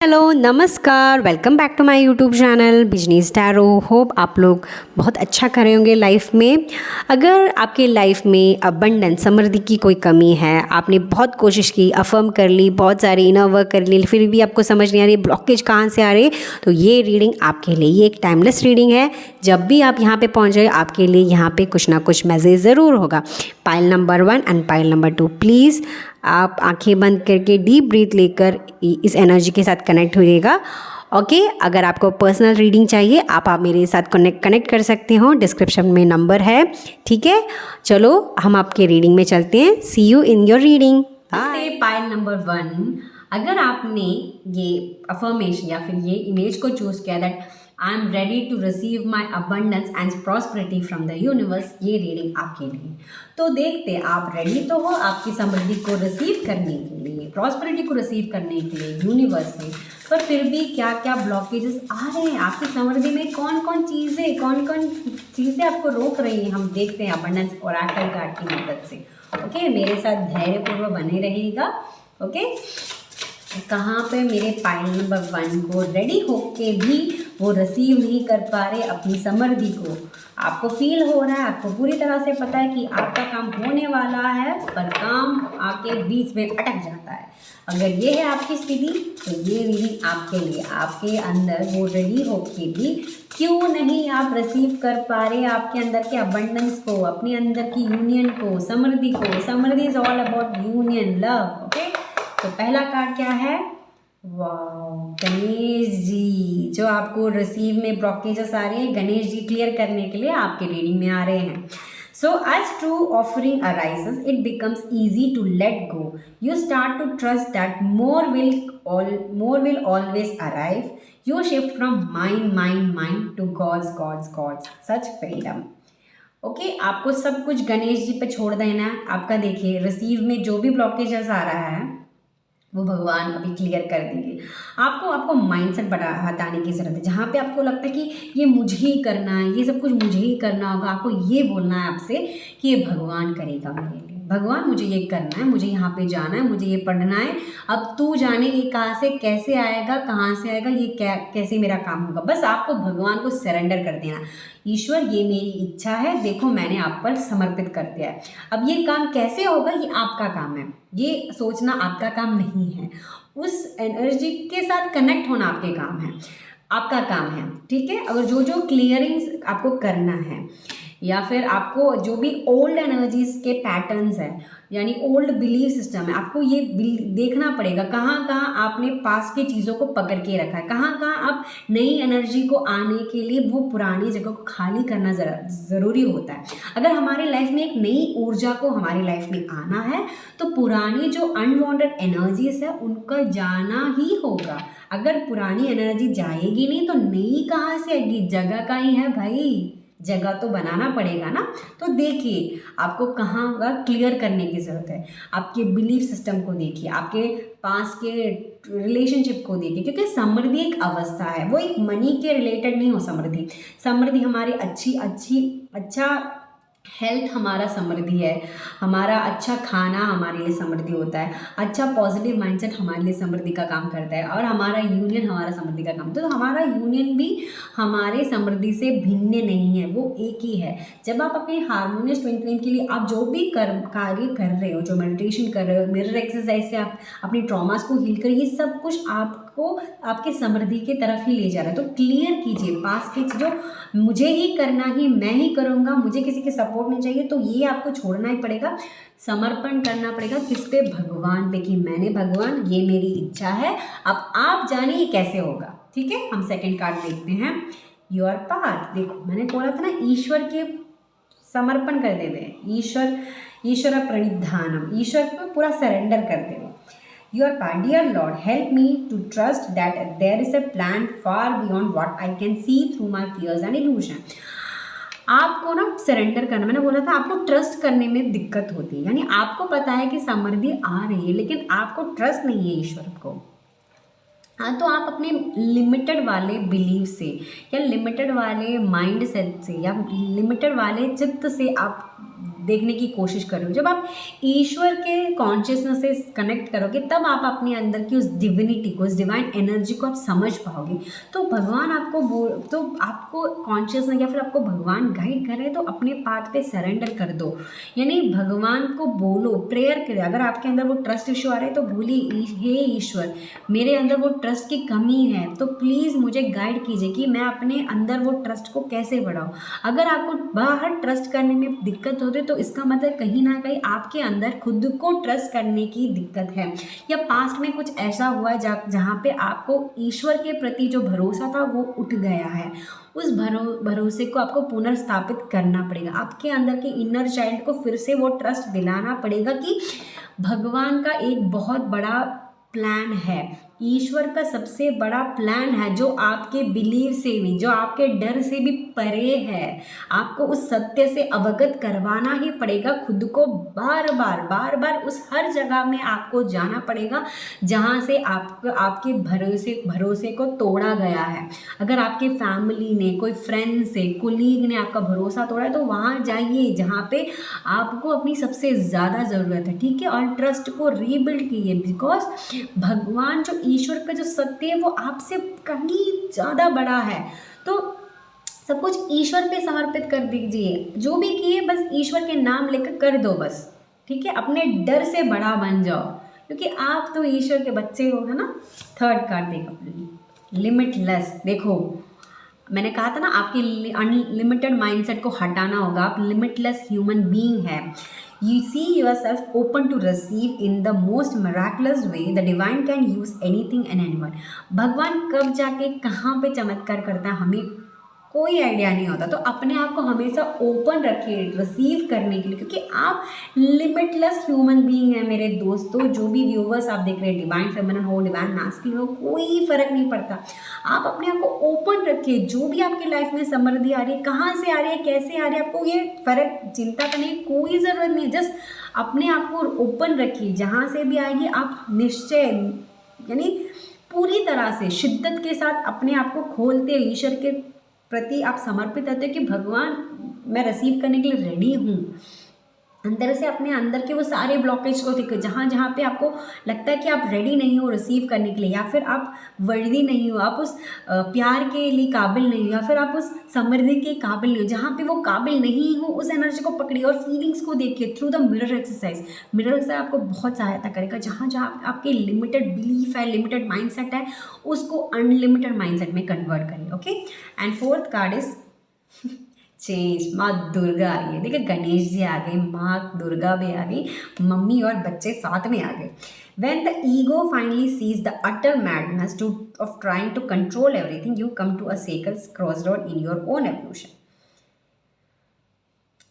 Hello नमस्कार, welcome back to my YouTube channel business tarot. Hope आप लोग बहुत अच्छा कर रहे होंगे लाइफ में। अगर आपके लाइफ में अबंडेंस समृद्धि की कोई कमी है, आपने बहुत कोशिश की, अफर्म कर ली, बहुत सारी इनर वर्क कर ली, फिर भी आपको समझ नहीं आ रही ब्लॉकेज कहाँ से आ रही, तो ये रीडिंग आपके लिए, ये एक टाइमलेस रीडिंग है। जब भी आप यहाँ पे पहुँच जाए, आपके लिए यहाँ पे कुछ ना कुछ मैसेज ज़रूर होगा। Pile number 1 and pile number 2, please आप आंखें बंद करके डीप ब्रीथ लेकर इस एनर्जी के साथ कनेक्ट होइएगा। ओके, अगर आपको पर्सनल रीडिंग चाहिए आप मेरे साथ कनेक्ट कर सकते हो, डिस्क्रिप्शन में नंबर है। ठीक है, चलो हम आपके रीडिंग में चलते हैं। See you in your reading. Pile number 1, अगर आपने ये अफर्मेशन या फिर ये इमेज को चूज़ किया that I am ready to receive my abundance and prosperity from the universe, ये रीडिंग आपके लिए। तो देखते आप रेडी तो हो आपकी समृद्धि को रिसीव करने के लिए, प्रॉस्पेरिटी को रिसीव करने के लिए यूनिवर्स से, पर फिर भी क्या क्या ब्लॉकेजेस आ रहे हैं आपकी समृद्धि में, कौन कौन चीज़ें आपको रोक रही हैं, हम देखते हैं अबंडेंस ओरेकल कार्ड की मदद से। ओके, मेरे साथ धैर्यपूर्वक बने रहिएगा। ओके, कहाँ पे मेरे पाइल नंबर 1 को रेडी होके भी वो रिसीव नहीं कर पा रहे अपनी समृद्धि को। आपको फील हो रहा है, आपको पूरी तरह से पता है कि आपका काम होने वाला है, पर काम आके बीच में अटक जाता है। अगर ये है आपकी स्थिति, तो ये रीडिंग आपके लिए। आपके अंदर वो रेडी होके भी क्यों नहीं आप रिसीव कर पा रहे आपके अंदर के अबंडेंस को, अपने अंदर की यूनियन को, समृद्धि को। समृद्धि is all about union, love. Okay, तो पहला कार्ड क्या है? वाह, गणेश जी, जो आपको रिसीव में ब्लॉकेजेस आ रहे हैं, गणेश जी क्लियर करने के लिए आपके रीडिंग में आ रहे हैं। So as true offering arises, it becomes easy to let go. You start to trust that more will always arrive. You shift from mind to God's. Such freedom. Okay, आपको सब कुछ गणेश जी पे छोड़ देना है। आपका देखिए रिसीव में जो भी ब्लॉकेजेस आ रहा है वो भगवान अभी क्लियर कर देंगे। आपको माइंडसेट हटाने की ज़रूरत है। जहाँ पे आपको लगता है कि ये मुझे ही करना है, ये सब कुछ मुझे ही करना होगा, आपको ये बोलना है आपसे कि ये भगवान करेगा मेरे लिए। भगवान मुझे ये करना है, मुझे यहाँ पे जाना है, मुझे ये पढ़ना है। अब तू जाने ये कहाँ से कैसे आएगा, कहाँ से आएगा, ये कैसे मेरा काम होगा। बस आपको भगवान को सरेंडर कर देना। ईश्वर, ये मेरी इच्छा है, देखो मैंने आप पर समर्पित कर दिया है। अब ये काम कैसे होगा, ये आपका काम है, ये सोचना आपका काम नहीं है। उस एनर्जी के साथ कनेक्ट होना आपके काम है, आपका काम है। ठीक है, अगर जो क्लियरिंग्स आपको करना है, या फिर आपको जो भी ओल्ड एनर्जीज के पैटर्न्स हैं, यानी ओल्ड बिलीफ सिस्टम है, आपको ये देखना पड़ेगा कहाँ कहाँ आपने पास्ट की चीज़ों को पकड़ के रखा है, कहाँ कहाँ आप नई एनर्जी को आने के लिए वो पुरानी जगह को खाली करना ज़रूरी होता है। अगर हमारे लाइफ में एक नई ऊर्जा को हमारी लाइफ में आना है, तो पुरानी जो अनवांटेड एनर्जीज है उनका जाना ही होगा। अगर पुरानी एनर्जी जाएगी नहीं तो नई कहाँ से आएगी? जगह का ही है भाई, जगह तो बनाना पड़ेगा ना। तो देखिए आपको कहाँ का क्लियर करने की ज़रूरत है। आपके बिलीफ सिस्टम को देखिए, आपके पास के रिलेशनशिप को देखिए, क्योंकि समृद्धि एक अवस्था है, वो एक मनी के रिलेटेड नहीं हो। समृद्धि हमारी अच्छा हेल्थ हमारा समृद्धि है, हमारा अच्छा खाना हमारे लिए समृद्धि होता है, अच्छा पॉजिटिव माइंडसेट हमारे लिए समृद्धि का काम करता है, और हमारा यूनियन हमारा समृद्धि का काम। तो हमारा यूनियन भी हमारे समृद्धि से भिन्न नहीं है, वो एक ही है। जब आप अपने हार्मोनियस ट्विन फ्लेम के लिए आप जो भी कार्य कर रहे हो, जो मेडिटेशन कर रहे हो, मिरर एक्सरसाइज से आप अपनी ट्रॉमास को हील करिए, ये सब कुछ आपको आपके समृद्धि की तरफ ही ले जा रहा है। तो क्लियर कीजिए पास्ट की चीज़ों, मुझे ही करना ही, मैं ही करूँगा, मुझे किसी के सपोर्ट नहीं चाहिए, तो ये आपको छोड़ना ही पड़ेगा, समर्पण करना पड़ेगा। किस पे? भगवान पे, कि मैंने भगवान ये मेरी इच्छा है, अब आप जानिए कैसे होगा। ठीक है, हम सेकंड कार्ड देखते हैं, योर पाथ। देखो मैंने बोला था ना, ईश्वर के समर्पण कर देते, ईश्वर प्रणिधानम, ईश्वर को पूरा सरेंडर कर देते। Your part, dear Lord, help me to trust that there is a plan far beyond what I can see through my fears and illusion. आपको ना सरेंडर करना, मैंने बोला था आपको ट्रस्ट करने में दिक्कत होती है, यानी आपको पता है कि समृद्धि आ रही है, लेकिन आपको ट्रस्ट नहीं है ईश्वर को। हाँ, तो आप अपने लिमिटेड वाले बिलीव से, या लिमिटेड वाले माइंड सेट से, या लिमिटेड वाले चित्त से आप देखने की कोशिश करो। जब आप ईश्वर के कॉन्शियसनेस से कनेक्ट करोगे तब आप अपने अंदर की उस डिविनिटी को, उस डिवाइन एनर्जी को आप समझ पाओगे। तो भगवान आपको तो आपको कॉन्शियसनेस या फिर आपको भगवान गाइड कर रहे हैं तो अपने पाथ पे सरेंडर कर दो। यानी भगवान को बोलो, प्रेयर करें। अगर आपके अंदर वो ट्रस्ट इशू आ रहा है तो बोलिए, हे ईश्वर मेरे अंदर वो ट्रस्ट की कमी है, तो प्लीज़ मुझे गाइड कीजिए कि मैं अपने अंदर वो ट्रस्ट को कैसे बढ़ाऊँ। अगर आपको बाहर ट्रस्ट करने में दिक्कत होती है तो इसका मतलब कहीं ना कहीं आपके अंदर खुद को ट्रस्ट करने की दिक्कत है, या पास्ट में कुछ ऐसा हुआ है जहाँ पे आपको ईश्वर के प्रति जो भरोसा था वो उठ गया है। उस भरोसे को आपको पुनर्स्थापित करना पड़ेगा। आपके अंदर के इनर चाइल्ड को फिर से वो ट्रस्ट दिलाना पड़ेगा कि भगवान का एक बहुत बड़ा प्लान है, ईश्वर का सबसे बड़ा प्लान है जो आपके बिलीव से भी, जो आपके डर से भी परे है। आपको उस सत्य से अवगत करवाना ही पड़ेगा खुद को। बार बार उस हर जगह में आपको जाना पड़ेगा जहाँ से आपके भरोसे को तोड़ा गया है। अगर आपके फैमिली ने, कोई फ्रेंड से, कोलीग ने आपका भरोसा तोड़ा है तो वहाँ जाइए जहाँ पे आपको अपनी सबसे ज़्यादा ज़रूरत है, ठीक है। और ट्रस्ट को रीबिल्ड कीजिए, बिकॉज भगवान जो ईश्वर का जो सत्य है वो आपसे कहीं ज़्यादा बड़ा है। तो सब कुछ ईश्वर पे समर्पित कर दीजिए। जो भी किए बस ईश्वर के नाम लेकर कर दो बस, ठीक है। अपने डर से बड़ा बन जाओ क्योंकि आप तो ईश्वर के बच्चे हो, है ना। थर्ड कार्ड देखो, लिमिटलेस। देखो मैंने कहा था ना, आपकी अनलिमिटेड माइंडसेट को हटाना होगा। आप लिमिटलेस ह्यूमन बीइंग है। You see yourself open to receive in the most miraculous way. The divine can use anything and anyone. भगवान कब जाके कहाँ पे चमत्कार करता है हमें कोई आइडिया नहीं होता। तो अपने आप को हमेशा ओपन रखिए रिसीव करने के लिए, क्योंकि आप लिमिटलेस ह्यूमन बीइंग है मेरे दोस्तों। जो भी व्यूवर्स आप देख रहे हैं, डिवाइन फेमिनिन हो, डिवाइन मैस्कुलिन हो, कोई फर्क नहीं पड़ता। आप अपने आप को ओपन रखिए। जो भी आपकी लाइफ में समृद्धि आ रही है, कहाँ से आ रही है, कैसे आ रही है, आपको ये फर्क चिंता करने की कोई ज़रूरत नहीं है। जस्ट अपने आप को ओपन रखिए। जहाँ से भी आएगी आप निश्चय यानी पूरी तरह से शिद्दत के साथ अपने आप को खोलते ईश्वर के प्रति आप समर्पित रहते हो कि भगवान मैं रिसीव करने के लिए रेडी हूँ। अंदर से अपने अंदर के वो सारे ब्लॉकेज को देखो, जहाँ जहाँ पे आपको लगता है कि आप रेडी नहीं हो रिसीव करने के लिए, या फिर आप वर्दी नहीं हो, आप उस प्यार के लिए काबिल नहीं हो, या फिर आप उस समृद्धि के काबिल नहीं हो। जहाँ पे वो काबिल नहीं हो उस एनर्जी को पकड़िए और फीलिंग्स को देखिए through the mirror exercise. Mirror exercise आपको बहुत सहायता करेगा। जहाँ जहाँ आपके लिमिटेड बिलीफ है, लिमिटेड माइंडसेट है, उसको अनलिमिटेड माइंडसेट में कन्वर्ट करिए। Okay, and fourth card is change. माँ दुर्गा आ गई। देखिए गणेश जी आ गए, माँ दुर्गा भी आ गई, मम्मी और बच्चे साथ में आ गए। When the ego finally sees the utter madness of trying to control everything, you come to a sacred crossroad in your own evolution.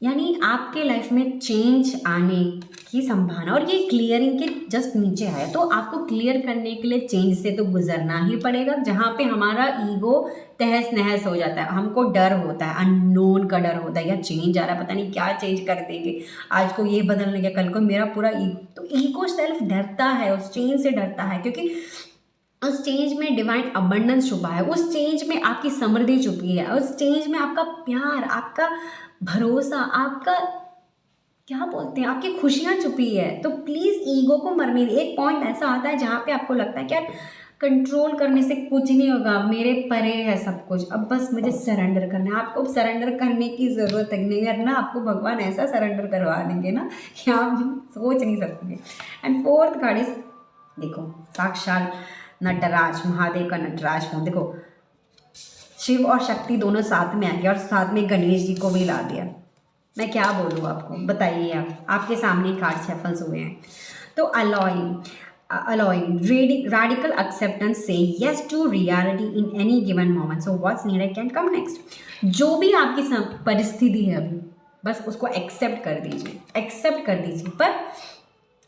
यानी आपके लाइफ में चेंज आने की संभावना, और ये क्लियरिंग के जस्ट नीचे आया। तो आपको क्लियर करने के लिए चेंज से तो गुजरना ही पड़ेगा। जहाँ पे हमारा ईगो तहस नहस हो जाता है, हमको डर होता है, अननोन का डर होता है, या चेंज आ रहा है, पता नहीं क्या चेंज कर देंगे, आज को ये बदल लेंगे, कल को मेरा पूरा ईगो। तो ईगो सेल्फ डरता है, उस चेंज से डरता है, क्योंकि उस चेंज में डिवाइन अबंडेंस छुपा है, उस चेंज में आपकी समृद्धि छुपी है, उस चेंज में आपका प्यार, आपका भरोसा, आपका क्या बोलते हैं, आपकी खुशियाँ छुपी है। तो प्लीज़ ईगो को मरने दीजिए। एक पॉइंट ऐसा आता है जहाँ पे आपको लगता है कि यार कंट्रोल करने से कुछ नहीं होगा, मेरे परे है सब कुछ, अब बस मुझे सरेंडर करना है। आपको सरेंडर करने की ज़रूरत नहीं है ना, आपको भगवान ऐसा सरेंडर करवा देंगे ना कि आप सोच नहीं सकते। एंड फोर्थ कार्ड इज, देखो साक्षात नटराज, महादेव का नटराज हूँ। देखो शिव और शक्ति दोनों साथ में आ गए और साथ में गणेश जी को भी ला दिया। मैं क्या बोलूँ आपको, बताइए आप, आपके सामने कार्ड शफल्स हुए हैं। तो allowing radical acceptance, say yes to reality in any given moment, so what's needed can come next। जो भी आपकी परिस्थिति है अभी बस उसको एक्सेप्ट कर दीजिए। पर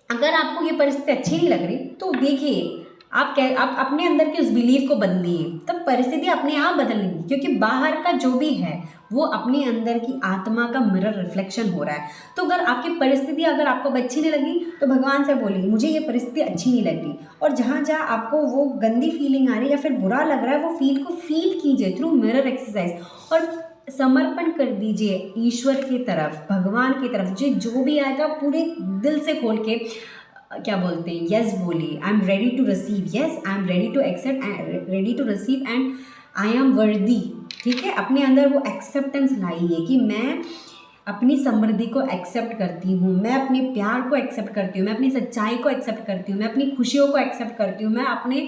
अगर आपको ये परिस्थिति अच्छी नहीं लग रही तो देखिए आप अपने अंदर के उस बिलीफ को बदलिए, तब परिस्थिति अपने आप बदलेगी। क्योंकि बाहर का जो भी है वो अपने अंदर की आत्मा का मिरर रिफ्लेक्शन हो रहा है। तो अगर आपकी परिस्थिति अगर आपको अच्छी नहीं लगी तो भगवान से बोलिए मुझे ये परिस्थिति अच्छी नहीं लग रही, और जहाँ जहाँ आपको वो गंदी फीलिंग आ रही है या फिर बुरा लग रहा है वो फील को फील कीजिए थ्रू मिरर एक्सरसाइज। और समर्पण कर दीजिए ईश्वर की तरफ, भगवान की तरफ। जो भी आएगा पूरे दिल से खोल के क्या बोलते हैं, यस बोलिए। I am ready to receive, yes I am ready to accept, ready to receive and I am worthy. ठीक है, अपने अंदर वो एक्सेप्टेंस लाइए कि मैं अपनी समृद्धि को एक्सेप्ट करती हूँ, मैं अपने प्यार को एक्सेप्ट करती हूँ, मैं अपनी सच्चाई को एक्सेप्ट करती हूँ, मैं अपनी खुशियों को एक्सेप्ट करती हूँ, मैं अपने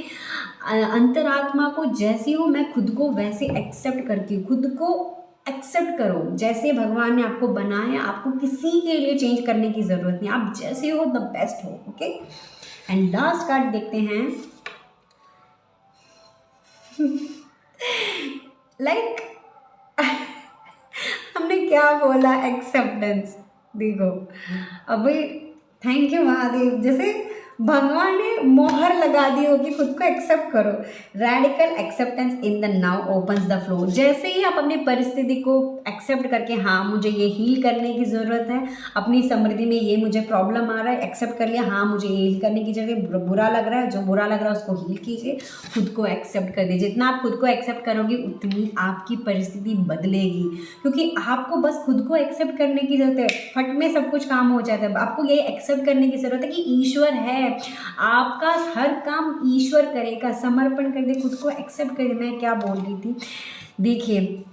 अंतरात्मा को जैसी हूँ मैं खुद को वैसे एक्सेप्ट करती हूँ। खुद को एक्सेप्ट करो जैसे भगवान ने आपको बनाया। आपको किसी के लिए चेंज करने की ज़रूरत नहीं, आप जैसे हो द बेस्ट हो। ओके, एंड लास्ट कार्ड देखते हैं। लाइक हमने क्या बोला, एक्सेप्टेंस। देखो अभी थैंक यू महादेव, जैसे भगवान ने मोहर लगा दी होगी, खुद को एक्सेप्ट करो। Radical acceptance in the now opens the flow. जैसे ही आप अपनी परिस्थिति को एक्सेप्ट करके, हाँ मुझे ये हील करने की ज़रूरत है, अपनी समृद्धि में ये मुझे प्रॉब्लम आ रहा है, एक्सेप्ट कर लिया, हाँ मुझे ये हील करने की जरूरत है, बुरा लग रहा है, जो बुरा लग रहा है उसको हील कीजिए, खुद को एक्सेप्ट कर दीजिए। जितना आप खुद को एक्सेप्ट करोगे उतनी आपकी परिस्थिति बदलेगी, क्योंकि आपको बस खुद को एक्सेप्ट करने की ज़रूरत है। फट में सब कुछ काम हो जाता है। आपको ये एक्सेप्ट करने की ज़रूरत है कि ईश्वर है, आपका हर काम ईश्वर करेगा। समर्पण कर दे, खुद को एक्सेप्ट कर दे। मैं क्या बोल रही थी, देखिए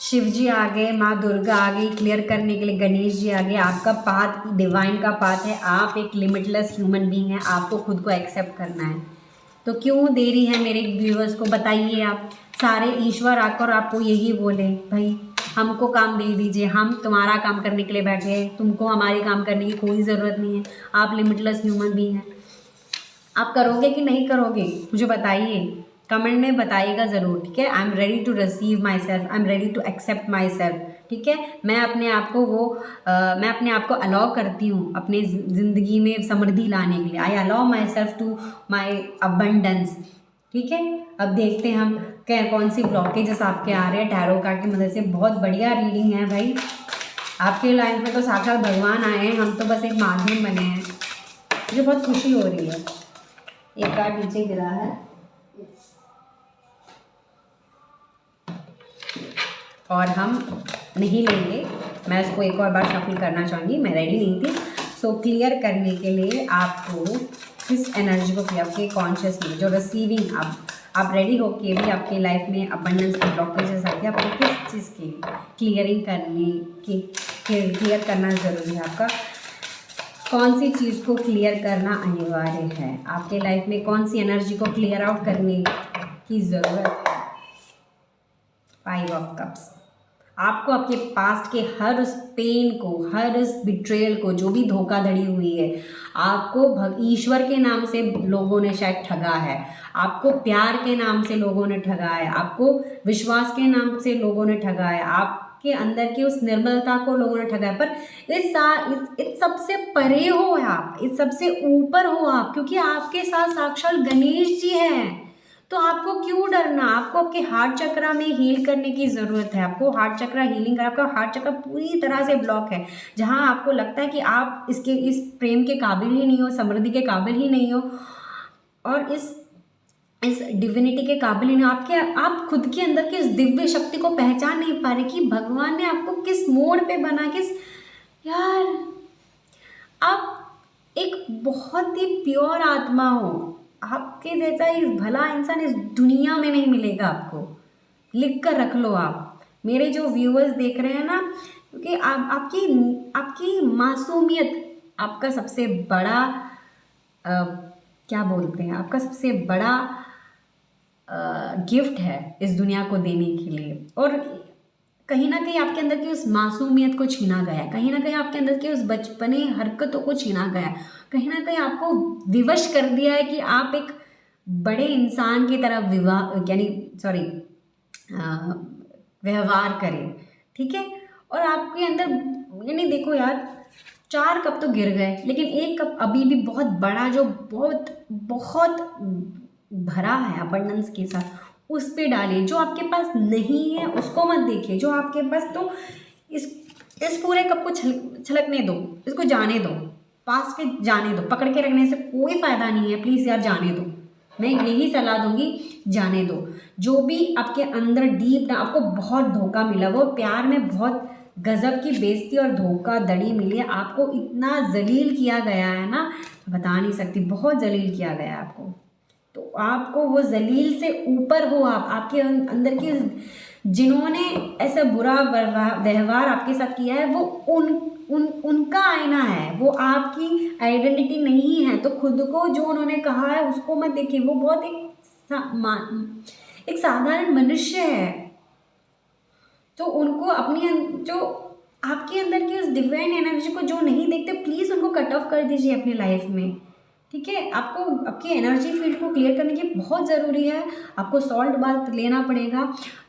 शिव जी आ गए, माँ दुर्गा आ गई क्लियर करने के लिए, गणेश जी आ गए। आपका पाथ डिवाइन का पाथ है, आप एक लिमिटलेस ह्यूमन बीइंग है, आपको खुद को एक्सेप्ट करना है। तो क्यों देरी है मेरे व्यूअर्स को, बताइए आप। सारे ईश्वर आकर आपको यही बोले, भाई हमको काम दे दीजिए, हम तुम्हारा काम करने के लिए बैठे हैं, तुमको हमारे काम करने की कोई ज़रूरत नहीं है, आप लिमिटलेस ह्यूमन बीइंग हैं। आप करोगे कि नहीं करोगे मुझे बताइए, कमेंट में बताइएगा ज़रूर। ठीक है, I am ready to receive myself, I am ready to accept myself. ठीक है, मैं अपने आप को मैं अपने आप को अलाउ करती हूँ अपने ज़िंदगी में समृद्धि लाने के लिए। I allow myself to my abundance. ठीक है, अब देखते हैं हम क्या कौन सी ब्लॉकेजेस आपके आ रहे हैं टैरो कार्ड की मदद से। बहुत बढ़िया रीडिंग है भाई, आपके लाइफ में तो साक्षात भगवान आए हैं, हम तो बस एक माध्यम बने हैं। मुझे बहुत खुशी हो रही है। एक कार्ड नीचे गिरा है और हम नहीं लेंगे, मैं इसको एक और बार शफल करना चाहूँगी, मैं रेडी नहीं थी। सो क्लियर करने के लिए आपको इस एनर्जी को, आपके कॉन्शियस में जो रिसीविंग आप रेडी हो के भी आपकी लाइफ में अबंडेंस के ब्लॉकेजेस आते हैं, आपको किस चीज़ की क्लियरिंग करने की, क्लियर करना ज़रूरी है। आपका कौन सी चीज़ को क्लियर करना अनिवार्य है, आपके लाइफ में कौन सी एनर्जी को क्लियर आउट करने की ज़रूरत है। 5 ऑफ कप्स। आपको आपके पास्ट के हर उस पेन को, हर उस बिट्रेयल को, जो भी धोखाधड़ी हुई है, आपको ईश्वर के नाम से लोगों ने शायद ठगा है, आपको प्यार के नाम से लोगों ने ठगा है, आपको विश्वास के नाम से लोगों ने ठगा है, आपके अंदर की उस निर्मलता को लोगों ने ठगा है। पर इस सबसे परे हो आप, इस सबसे ऊपर हो आप, क्योंकि आपके साथ साक्षात गणेश जी हैं। तो आपको क्यों डरना, आपको आपके हार्ट चक्रा में हील करने की ज़रूरत है। आपको हार्ट चक्रा हीलिंग, आपका हार्ट चक्रा पूरी तरह से ब्लॉक है, जहां आपको लगता है कि आप इस प्रेम के काबिल ही नहीं हो, समृद्धि के काबिल ही नहीं हो, और इस डिविनिटी के काबिल ही नहीं हो। आप खुद के अंदर की इस दिव्य शक्ति को पहचान नहीं पा रहे कि भगवान ने आपको किस मोड़ पे बना, यार आप एक बहुत ही प्योर आत्मा हो। आपके जैसा इस भला इंसान इस दुनिया में नहीं मिलेगा आपको, लिख कर रख लो आप। मेरे जो व्यूअर्स देख रहे हैं ना, क्योंकि आपकी मासूमियत आपका सबसे बड़ा क्या बोलते हैं, आपका सबसे बड़ा गिफ्ट है इस दुनिया को देने के लिए। और कहीं ना कहीं आपके अंदर की उस मासूमियत को छीना गया, कहीं ना कहीं आपके अंदर की उस बचपने हरकतों को छीना गया, कहीं ना कहीं आपको विवश कर दिया है कि आप एक बड़े इंसान की तरह व्यवहार करें। ठीक है, और आपके अंदर देखो यार, 4 कप तो गिर गए, लेकिन 1 कप अभी भी बहुत बड़ा, जो बहुत बहुत भरा है अबंडेंस के साथ, उस पे डालिए। जो आपके पास नहीं है उसको मत देखिए, जो आपके पास, तो इस पूरे कप को छलकने दो, इसको जाने दो, पास के जाने दो। पकड़ के रखने से कोई फ़ायदा नहीं है, प्लीज़ यार जाने दो। मैं यही सलाह दूंगी, जाने दो। जो भी आपके अंदर डीप ना आपको बहुत धोखा मिला, वो प्यार में बहुत गजब की बेइज्जती और धोखा धड़ी मिली है, आपको इतना जलील किया गया है ना, बता नहीं सकती, बहुत जलील किया गया है आपको। तो आपको वो जलील से ऊपर हो आप, आपके अंदर की जिन्होंने ऐसा बुरा व्यवहार आपके साथ किया है वो उनका आईना है, वो आपकी आइडेंटिटी नहीं है। तो खुद को जो उन्होंने कहा है उसको मत देखिए, वो बहुत एक साधारण मनुष्य है। तो उनको अपनी जो आपके अंदर की उस डिवाइन एनर्जी को जो नहीं देखते, प्लीज़ उनको कट ऑफ कर दीजिए अपनी लाइफ में, ठीक है। आपको आपकी एनर्जी फील्ड को क्लियर करने की बहुत ज़रूरी है, आपको सॉल्ट बाथ लेना पड़ेगा,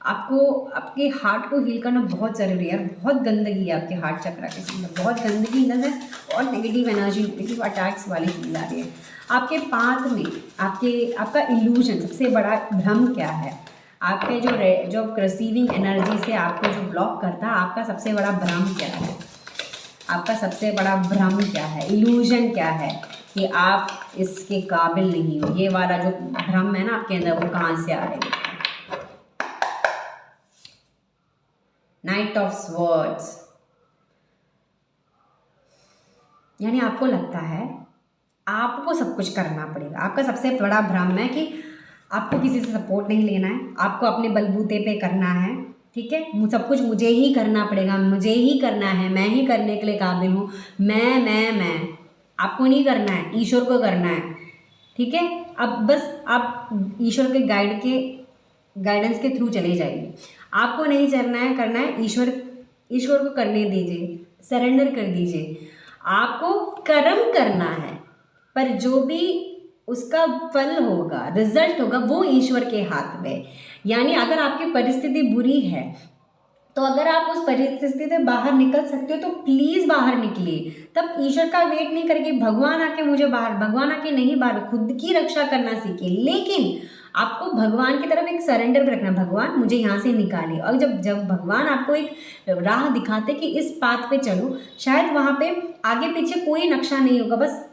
आपको आपके हार्ट को हील करना बहुत ज़रूरी है। बहुत गंदगी है आपके हार्ट चक्र के अंदर, बहुत गंदगी इधर है, और नेगेटिव एनर्जी, नेगेटिव अटैक्स वाली फील आ रही है आपके पाथ में। आपका इल्यूजन, सबसे बड़ा भ्रम क्या है, आपके जो रिसीविंग एनर्जी से आपको जो ब्लॉक करता है, आपका सबसे बड़ा भ्रम क्या है, आपका सबसे बड़ा भ्रम क्या है, इल्यूजन क्या है कि आप इसके काबिल नहीं हो। ये वाला जो भ्रम है ना आपके अंदर, वो कहाँ से आ रही है? नाइट ऑफ स्वर्ड्स, यानी आपको लगता है आपको सब कुछ करना पड़ेगा। आपका सबसे बड़ा भ्रम है कि आपको किसी से सपोर्ट नहीं लेना है, आपको अपने बलबूते पे करना है, ठीक है। सब कुछ मुझे ही करना पड़ेगा, मुझे ही करना है, मैं ही करने के लिए काबिल हूँ, मैं आपको नहीं करना है, ईश्वर को करना है, ठीक है। अब बस आप ईश्वर के गाइडेंस के थ्रू चले जाइए, आपको नहीं करना है, ईश्वर को करने दीजिए, सरेंडर कर दीजिए। आपको कर्म करना है, पर जो भी उसका फल होगा, रिजल्ट होगा, वो ईश्वर के हाथ में। यानी अगर आपकी परिस्थिति बुरी है, तो अगर आप उस परिस्थिति से बाहर निकल सकते हो तो प्लीज़ बाहर निकलिए। तब ईश्वर का वेट नहीं करके भगवान आके मुझे बाहर, भगवान आके नहीं बाहर, खुद की रक्षा करना सीखिए। लेकिन आपको भगवान की तरफ एक सरेंडर भी रखना, भगवान मुझे यहाँ से निकालिए। और जब भगवान आपको एक राह दिखाते कि इस पाथ पे चलो, शायद वहाँ पे आगे पीछे कोई नक्शा नहीं होगा, बस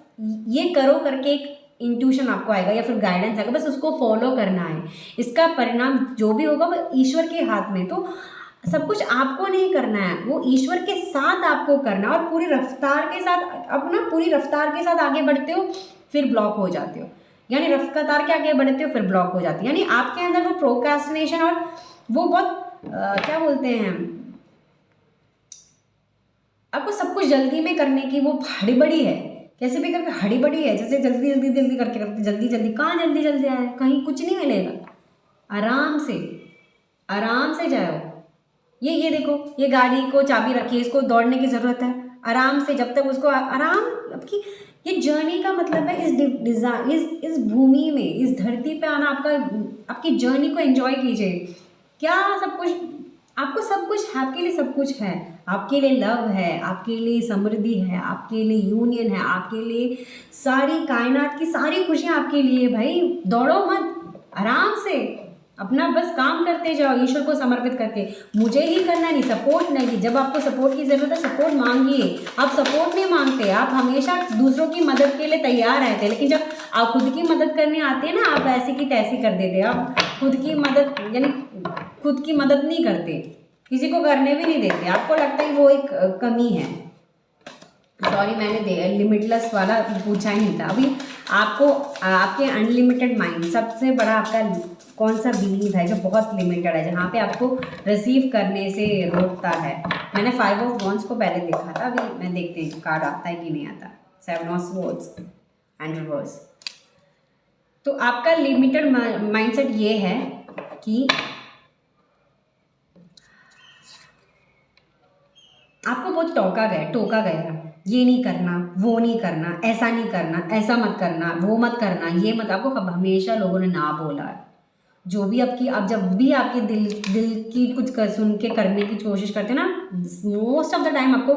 ये करो करके एक इंट्यूशन आपको आएगा या फिर गाइडेंस आएगा, बस उसको फॉलो करना है। इसका परिणाम जो भी होगा वो ईश्वर के हाथ में। तो सब कुछ आपको नहीं करना है, वो ईश्वर के साथ आपको करना है। और पूरी रफ्तार के साथ आगे बढ़ते हो, फिर ब्लॉक हो जाते हो, यानी रफ्तार के आगे बढ़ते हो फिर ब्लॉक हो जाती है। यानी आपके अंदर वो प्रोक्रेस्टिनेशन और वो बहुत क्या बोलते हैं, आपको सब कुछ जल्दी में करने की वो हड़बड़ी है, कैसे भी करके हड़बड़ी है, जैसे जल्दी करके जल्दी कहाँ जल्दी आए, कहीं कुछ नहीं मिलेगा। आराम से जाओ। ये देखो, ये गाड़ी को चाबी रखी है, इसको दौड़ने की ज़रूरत है, आराम से, जब तक उसको आराम। आपकी ये जर्नी का मतलब है इस भूमि में, इस धरती पे आना, आपकी जर्नी को एंजॉय कीजिए। क्या सब कुछ आपको, सब कुछ आपके लिए, सब कुछ है आपके लिए, लव है आपके लिए, समृद्धि है आपके लिए, यूनियन है आपके लिए, सारी कायनात की सारी खुशियाँ आपके लिए। भाई दौड़ो मत, आराम से अपना बस काम करते जाओ, ईश्वर को समर्पित करके। मुझे ही करना नहीं, सपोर्ट नहीं। जब आपको सपोर्ट की ज़रूरत है, सपोर्ट मांगिए। आप सपोर्ट नहीं मांगते, आप हमेशा दूसरों की मदद के लिए तैयार रहते हैं, लेकिन जब आप खुद की मदद करने आते हैं ना, आप ऐसी की तैसी कर देते। आप खुद की मदद, यानी खुद की मदद नहीं करते, किसी को करने भी नहीं देते। आपको लगता है वो एक कमी है। सॉरी, मैंने लिमिटलेस वाला पूछा ही नहीं था। अभी आपको आपके अनलिमिटेड माइंड, सबसे बड़ा आपका कौन सा बिलीव है जो बहुत लिमिटेड है, जहाँ पे आपको रिसीव करने से रोकता है। मैंने 5 ऑफ वॉन्ड्स को पहले देखा था, अभी मैं देखते हैं कार्ड आता है कि नहीं आता। 7 ऑफ स्वॉर्ड्स एंड रिवर्स। तो आपका लिमिटेड माइंडसेट ये है कि आपको बहुत टोका गया, ये नहीं करना, वो नहीं करना, ऐसा नहीं करना, ऐसा मत करना, वो मत करना, ये मत। आपको हमेशा लोगों ने ना बोला है। जो भी आप जब भी आपके दिल की कुछ सुन के करने की कोशिश करते हैं ना, मोस्ट ऑफ द टाइम आपको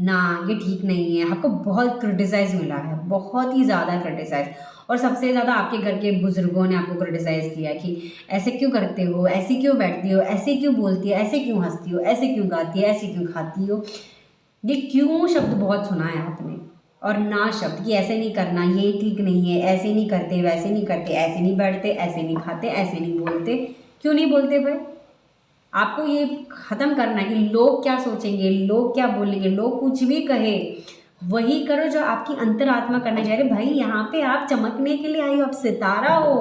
ना, ये ठीक नहीं है। आपको बहुत क्रिटिसाइज मिला है, बहुत ही ज़्यादा क्रिटिसाइज। और सबसे ज़्यादा आपके घर के बुजुर्गों ने आपको क्रिटिसाइज़ किया कि ऐसे क्यों करते हो, ऐसे क्यों बैठती हो, ऐसे क्यों बोलती है, ऐसे क्यों हंसती हो, ऐसे क्यों गाती है, ऐसे क्यों खाती हो। ये क्यों शब्द बहुत सुना है आपने। और ना शब्द कि ऐसे नहीं करना, ये ठीक नहीं है, ऐसे नहीं करते, वैसे नहीं करते, ऐसे नहीं बैठते, ऐसे नहीं खाते, ऐसे नहीं बोलते। क्यों नहीं बोलते भाई? आपको ये ख़त्म करना है कि लोग क्या सोचेंगे, लोग क्या बोलेंगे, लोग कुछ भी कहे, वही करो जो आपकी अंतरात्मा करना चाह रहे। भाई यहाँ पे आप चमकने के लिए आई हो, आप सितारा हो,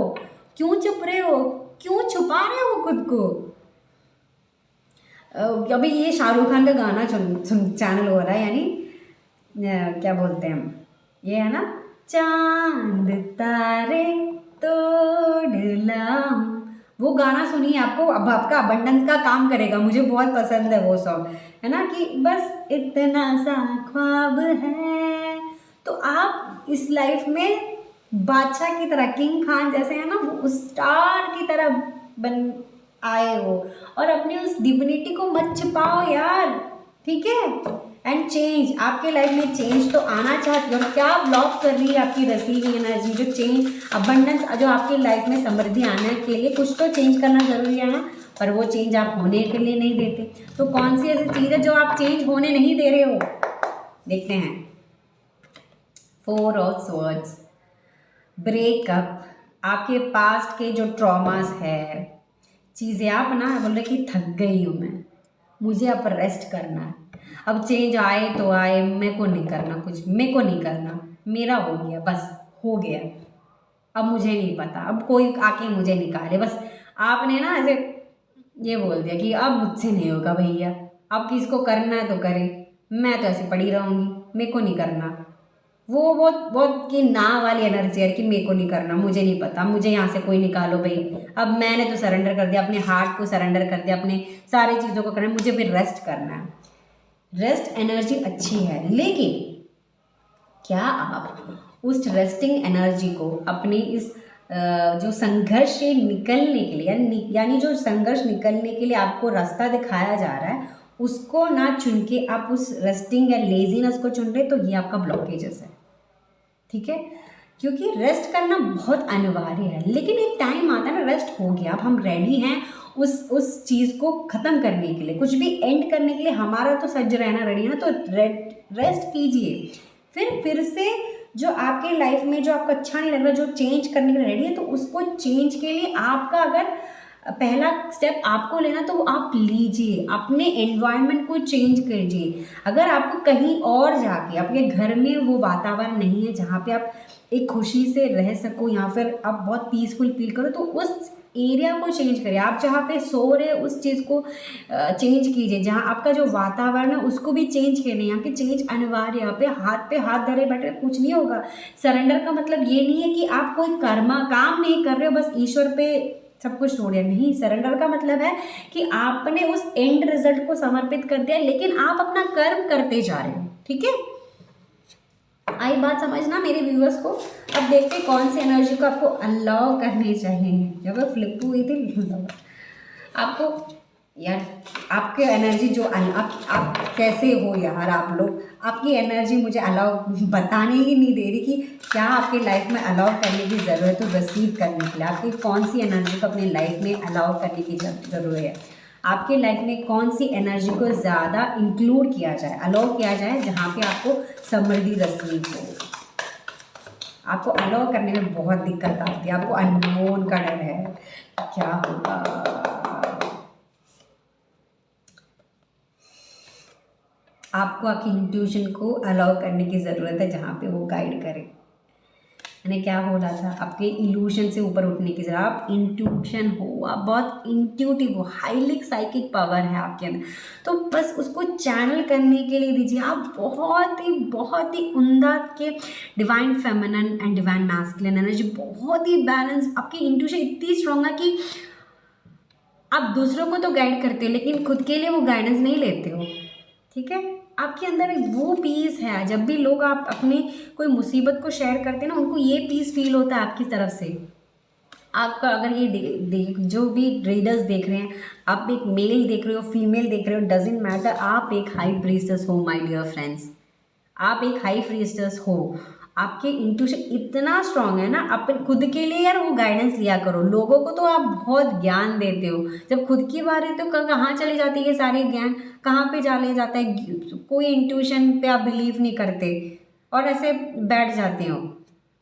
क्यों चुप रहे हो, क्यों छुपा रहे हो खुद को? अभी ये शाहरुख खान का गाना सुन सुन चैनल हो रहा है, यानी क्या बोलते हैं हम, ये है ना, चांद तारे तोड़ लाऊं, वो गाना सुनिए, आपको अब आपका अबंडेंस का काम करेगा। मुझे बहुत पसंद है वो सॉन्ग, है ना, कि बस इतना सा ख्वाब है। तो आप इस लाइफ में बादशाह की तरह, किंग खान जैसे है ना, वो उस स्टार की तरह बन आए हो, और अपनी उस डिविनिटी को मत छिपाओ यार, ठीक है? एंड चेंज, आपके लाइफ में चेंज तो आना चाहती है, और क्या ब्लॉक कर रही है आपकी रिसीविंग एनर्जी, जो चेंज अबंडेंस जो आपकी लाइफ में समृद्धि आने के लिए कुछ तो चेंज करना जरूरी है ना, पर वो चेंज आप होने के लिए नहीं देते। तो कौन सी ऐसी चीज़ है जो आप चेंज होने नहीं दे रहे हो? देखते हैं। 4 ऑफ स्वॉर्ड्स, ब्रेकअप, आपके पास्ट के जो ट्रॉमास है, चीज़ें आप ना बोल रहे कि थक गई हूँ मैं, मुझे अब रेस्ट करना है, अब चेंज आए तो आए, मेरे को नहीं करना कुछ, मेरे को नहीं करना, मेरा हो गया, बस हो गया, अब मुझे नहीं पता, अब कोई आके मुझे निकाले। बस आपने ना ऐसे ये बोल दिया कि अब मुझसे नहीं होगा भैया, अब किसको करना है तो करे, मैं तो ऐसे पड़ी रहूँगी, मेरे को नहीं करना। वो बहुत बहुत कि ना वाली एनर्जी है कि मेरे को नहीं करना, मुझे नहीं पता, मुझे यहाँ से कोई निकालो भाई, अब मैंने तो सरेंडर कर दिया, अपने हार्ट को सरेंडर कर दिया, अपने सारी चीज़ों को करना है, मुझे फिर रेस्ट करना है। रेस्ट एनर्जी अच्छी है, लेकिन क्या आप उस रेस्टिंग एनर्जी को अपनी इस जो संघर्ष से निकलने के लिए, यानी जो संघर्ष निकलने के लिए आपको रास्ता दिखाया जा रहा है, उसको ना चुन के आप उस रेस्टिंग या लेजीनेस को चुन रहे, तो ये आपका ब्लॉकेजेस है, ठीक है? क्योंकि रेस्ट करना बहुत अनिवार्य है, लेकिन एक टाइम आता है ना, रेस्ट हो गया, अब हम रेडी हैं उस चीज़ को ख़त्म करने के लिए, कुछ भी एंड करने के लिए हमारा तो सज्ज रहना रेडी है ना, तो रेस्ट कीजिए। फिर से जो आपके लाइफ में जो आपको अच्छा नहीं लग रहा, जो चेंज करने के लिए रेडी है, तो उसको चेंज के लिए आपका अगर पहला स्टेप आपको लेना, तो वो आप लीजिए, अपने एनवायरनमेंट को चेंज कीजिए। अगर आपको कहीं और जाके, आपके घर में वो वातावरण नहीं है जहाँ पे आप एक खुशी से रह सको, या फिर आप बहुत पीसफुल फील करो, तो उस एरिया को चेंज करिए। आप जहाँ पे सो रहे उस चीज़ को चेंज कीजिए, जहाँ आपका जो वातावरण है उसको भी चेंज करना है। यहाँ पे चेंज अनिवार्य है, यहाँ पे हाथ धरे बैठे कुछ नहीं होगा। सरेंडर का मतलब ये नहीं है कि आप कोई काम नहीं कर रहे हो, बस ईश्वर पे सब कुछ छोड़ दिया, नहीं। सरेंडर का मतलब है कि आपने उस एंड रिजल्ट को समर्पित कर दिया, लेकिन आप अपना कर्म करते जा रहे हो, ठीक है? आई बात समझना मेरे व्यूअर्स को। अब देखते कौन सी एनर्जी को आपको अलाउ करनी चाहिए। जब वो फ्लिप हुई थी आपको यार, आपके एनर्जी जो आप कैसे हो यार, आप लोग, आपकी एनर्जी मुझे अलाउ बताने ही नहीं दे रही कि क्या आपके लाइफ में अलाउ करने की ज़रूरत है, रिसीव करने के लिए आपकी कौन सी एनर्जी को अपनी लाइफ में अलाउ करने की ज़रूरत है। आपके लाइफ में कौन सी एनर्जी को ज़्यादा इंक्लूड किया जाए, अलाउ किया जाए, जहाँ पे आपको समृद्धि रिसीव हो। आपको अलाउ करने में बहुत दिक्कत आती है, आपको अननोन का डर है, क्या होगा। आपको आपकी इंट्यूशन को अलाउ करने की ज़रूरत है, जहाँ पे वो गाइड करे। मैंने क्या बोला था, आपके इल्यूशन से ऊपर उठने की ज़रूरत। आप इंट्यूशन हो, आप बहुत इंट्यूटिव हो, हाईली साइकिक पावर है आपके अंदर, तो बस उसको चैनल करने के लिए दीजिए। आप बहुत ही उम्दा के divine feminine and divine masculine energy, बहुत ही बैलेंस। आपकी इंट्यूशन इतनी स्ट्रॉन्ग है कि आप दूसरों को तो गाइड करते हो, लेकिन खुद के लिए वो गाइडेंस नहीं लेते हो, ठीक है? आपके अंदर एक वो पीस है, जब भी लोग आप अपने कोई मुसीबत को शेयर करते हैं ना, उनको ये पीस फील होता है आपकी तरफ से। आपका अगर ये जो भी रीडर्स देख रहे हैं, आप एक मेल देख रहे हो, फीमेल देख रहे हो, डजेंट मैटर, आप एक हाई प्रीस्टेस हो माय डियर फ्रेंड्स, आप एक हाई प्रीस्टेस हो। आपके इंट्यूशन इतना स्ट्रांग है ना, अपन खुद के लिए यार वो गाइडेंस लिया करो। लोगों को तो आप बहुत ज्ञान देते हो, जब खुद की बारी तो कहाँ चले जाती है सारे ज्ञान, कहाँ पे चले जाता है? कोई इंट्यूशन पे आप बिलीव नहीं करते, और ऐसे बैठ जाते हो।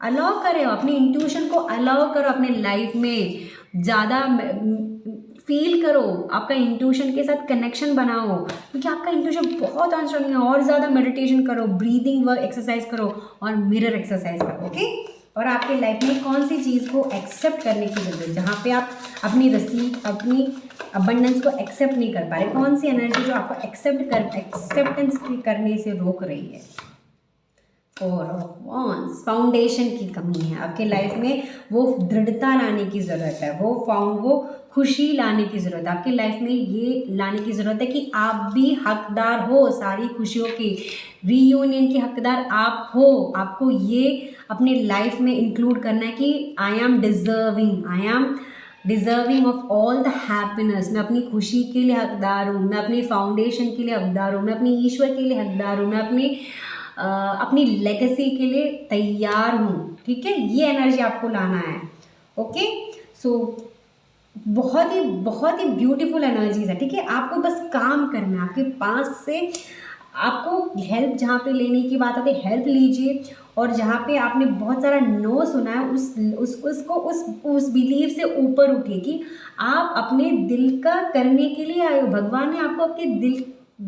अलाउ करें, अपनी इंट्यूशन को अलाउ करो अपने लाइफ में, ज़्यादा फील करो, आपका इंट्यूशन के साथ कनेक्शन बनाओ, क्योंकि आपका इंट्यूशन बहुत स्ट्रांग है। और ज़्यादा मेडिटेशन करो, ब्रीदिंग वर्क एक्सरसाइज करो और मिरर एक्सरसाइज करो। ओके, और आपके लाइफ में कौन सी चीज़ को एक्सेप्ट करने की जरूरत है, जहाँ पे आप अपनी अपनी अबंडेंस को एक्सेप्ट नहीं कर पा रहे, कौन सी एनर्जी जो आपको एक्सेप्टेंस करने से रोक रही है। फोर ऑफ वॉन्ड्स, फाउंडेशन की कमी है आपके लाइफ में, वो दृढ़ता लाने की ज़रूरत है, वो खुशी लाने की ज़रूरत है आपके लाइफ में। ये लाने की ज़रूरत है कि आप भी हकदार हो सारी खुशियों की, रीयूनियन के हकदार आप हो। आपको ये अपने लाइफ में इंक्लूड करना है कि I am deserving of all the happiness. मैं अपनी खुशी के लिए हकदार हूँ, मैं अपनी फाउंडेशन के लिए हकदार हूँ, मैं अपनी ईश्वर के लिए हकदार हूँ, मैं अपनी लेगेसी के लिए तैयार हूँ। ठीक है, ये एनर्जी आपको लाना है। ओके, सो बहुत ही ब्यूटीफुल एनर्जीज है। ठीक है, आपको बस काम करना है, आपके पास से आपको हेल्प जहाँ पे लेने की बात आती है हेल्प लीजिए, और जहाँ पे आपने बहुत सारा नो सुना है उस बिलीव से ऊपर उठिए कि आप अपने दिल का करने के लिए आए हो। भगवान ने आपको आपके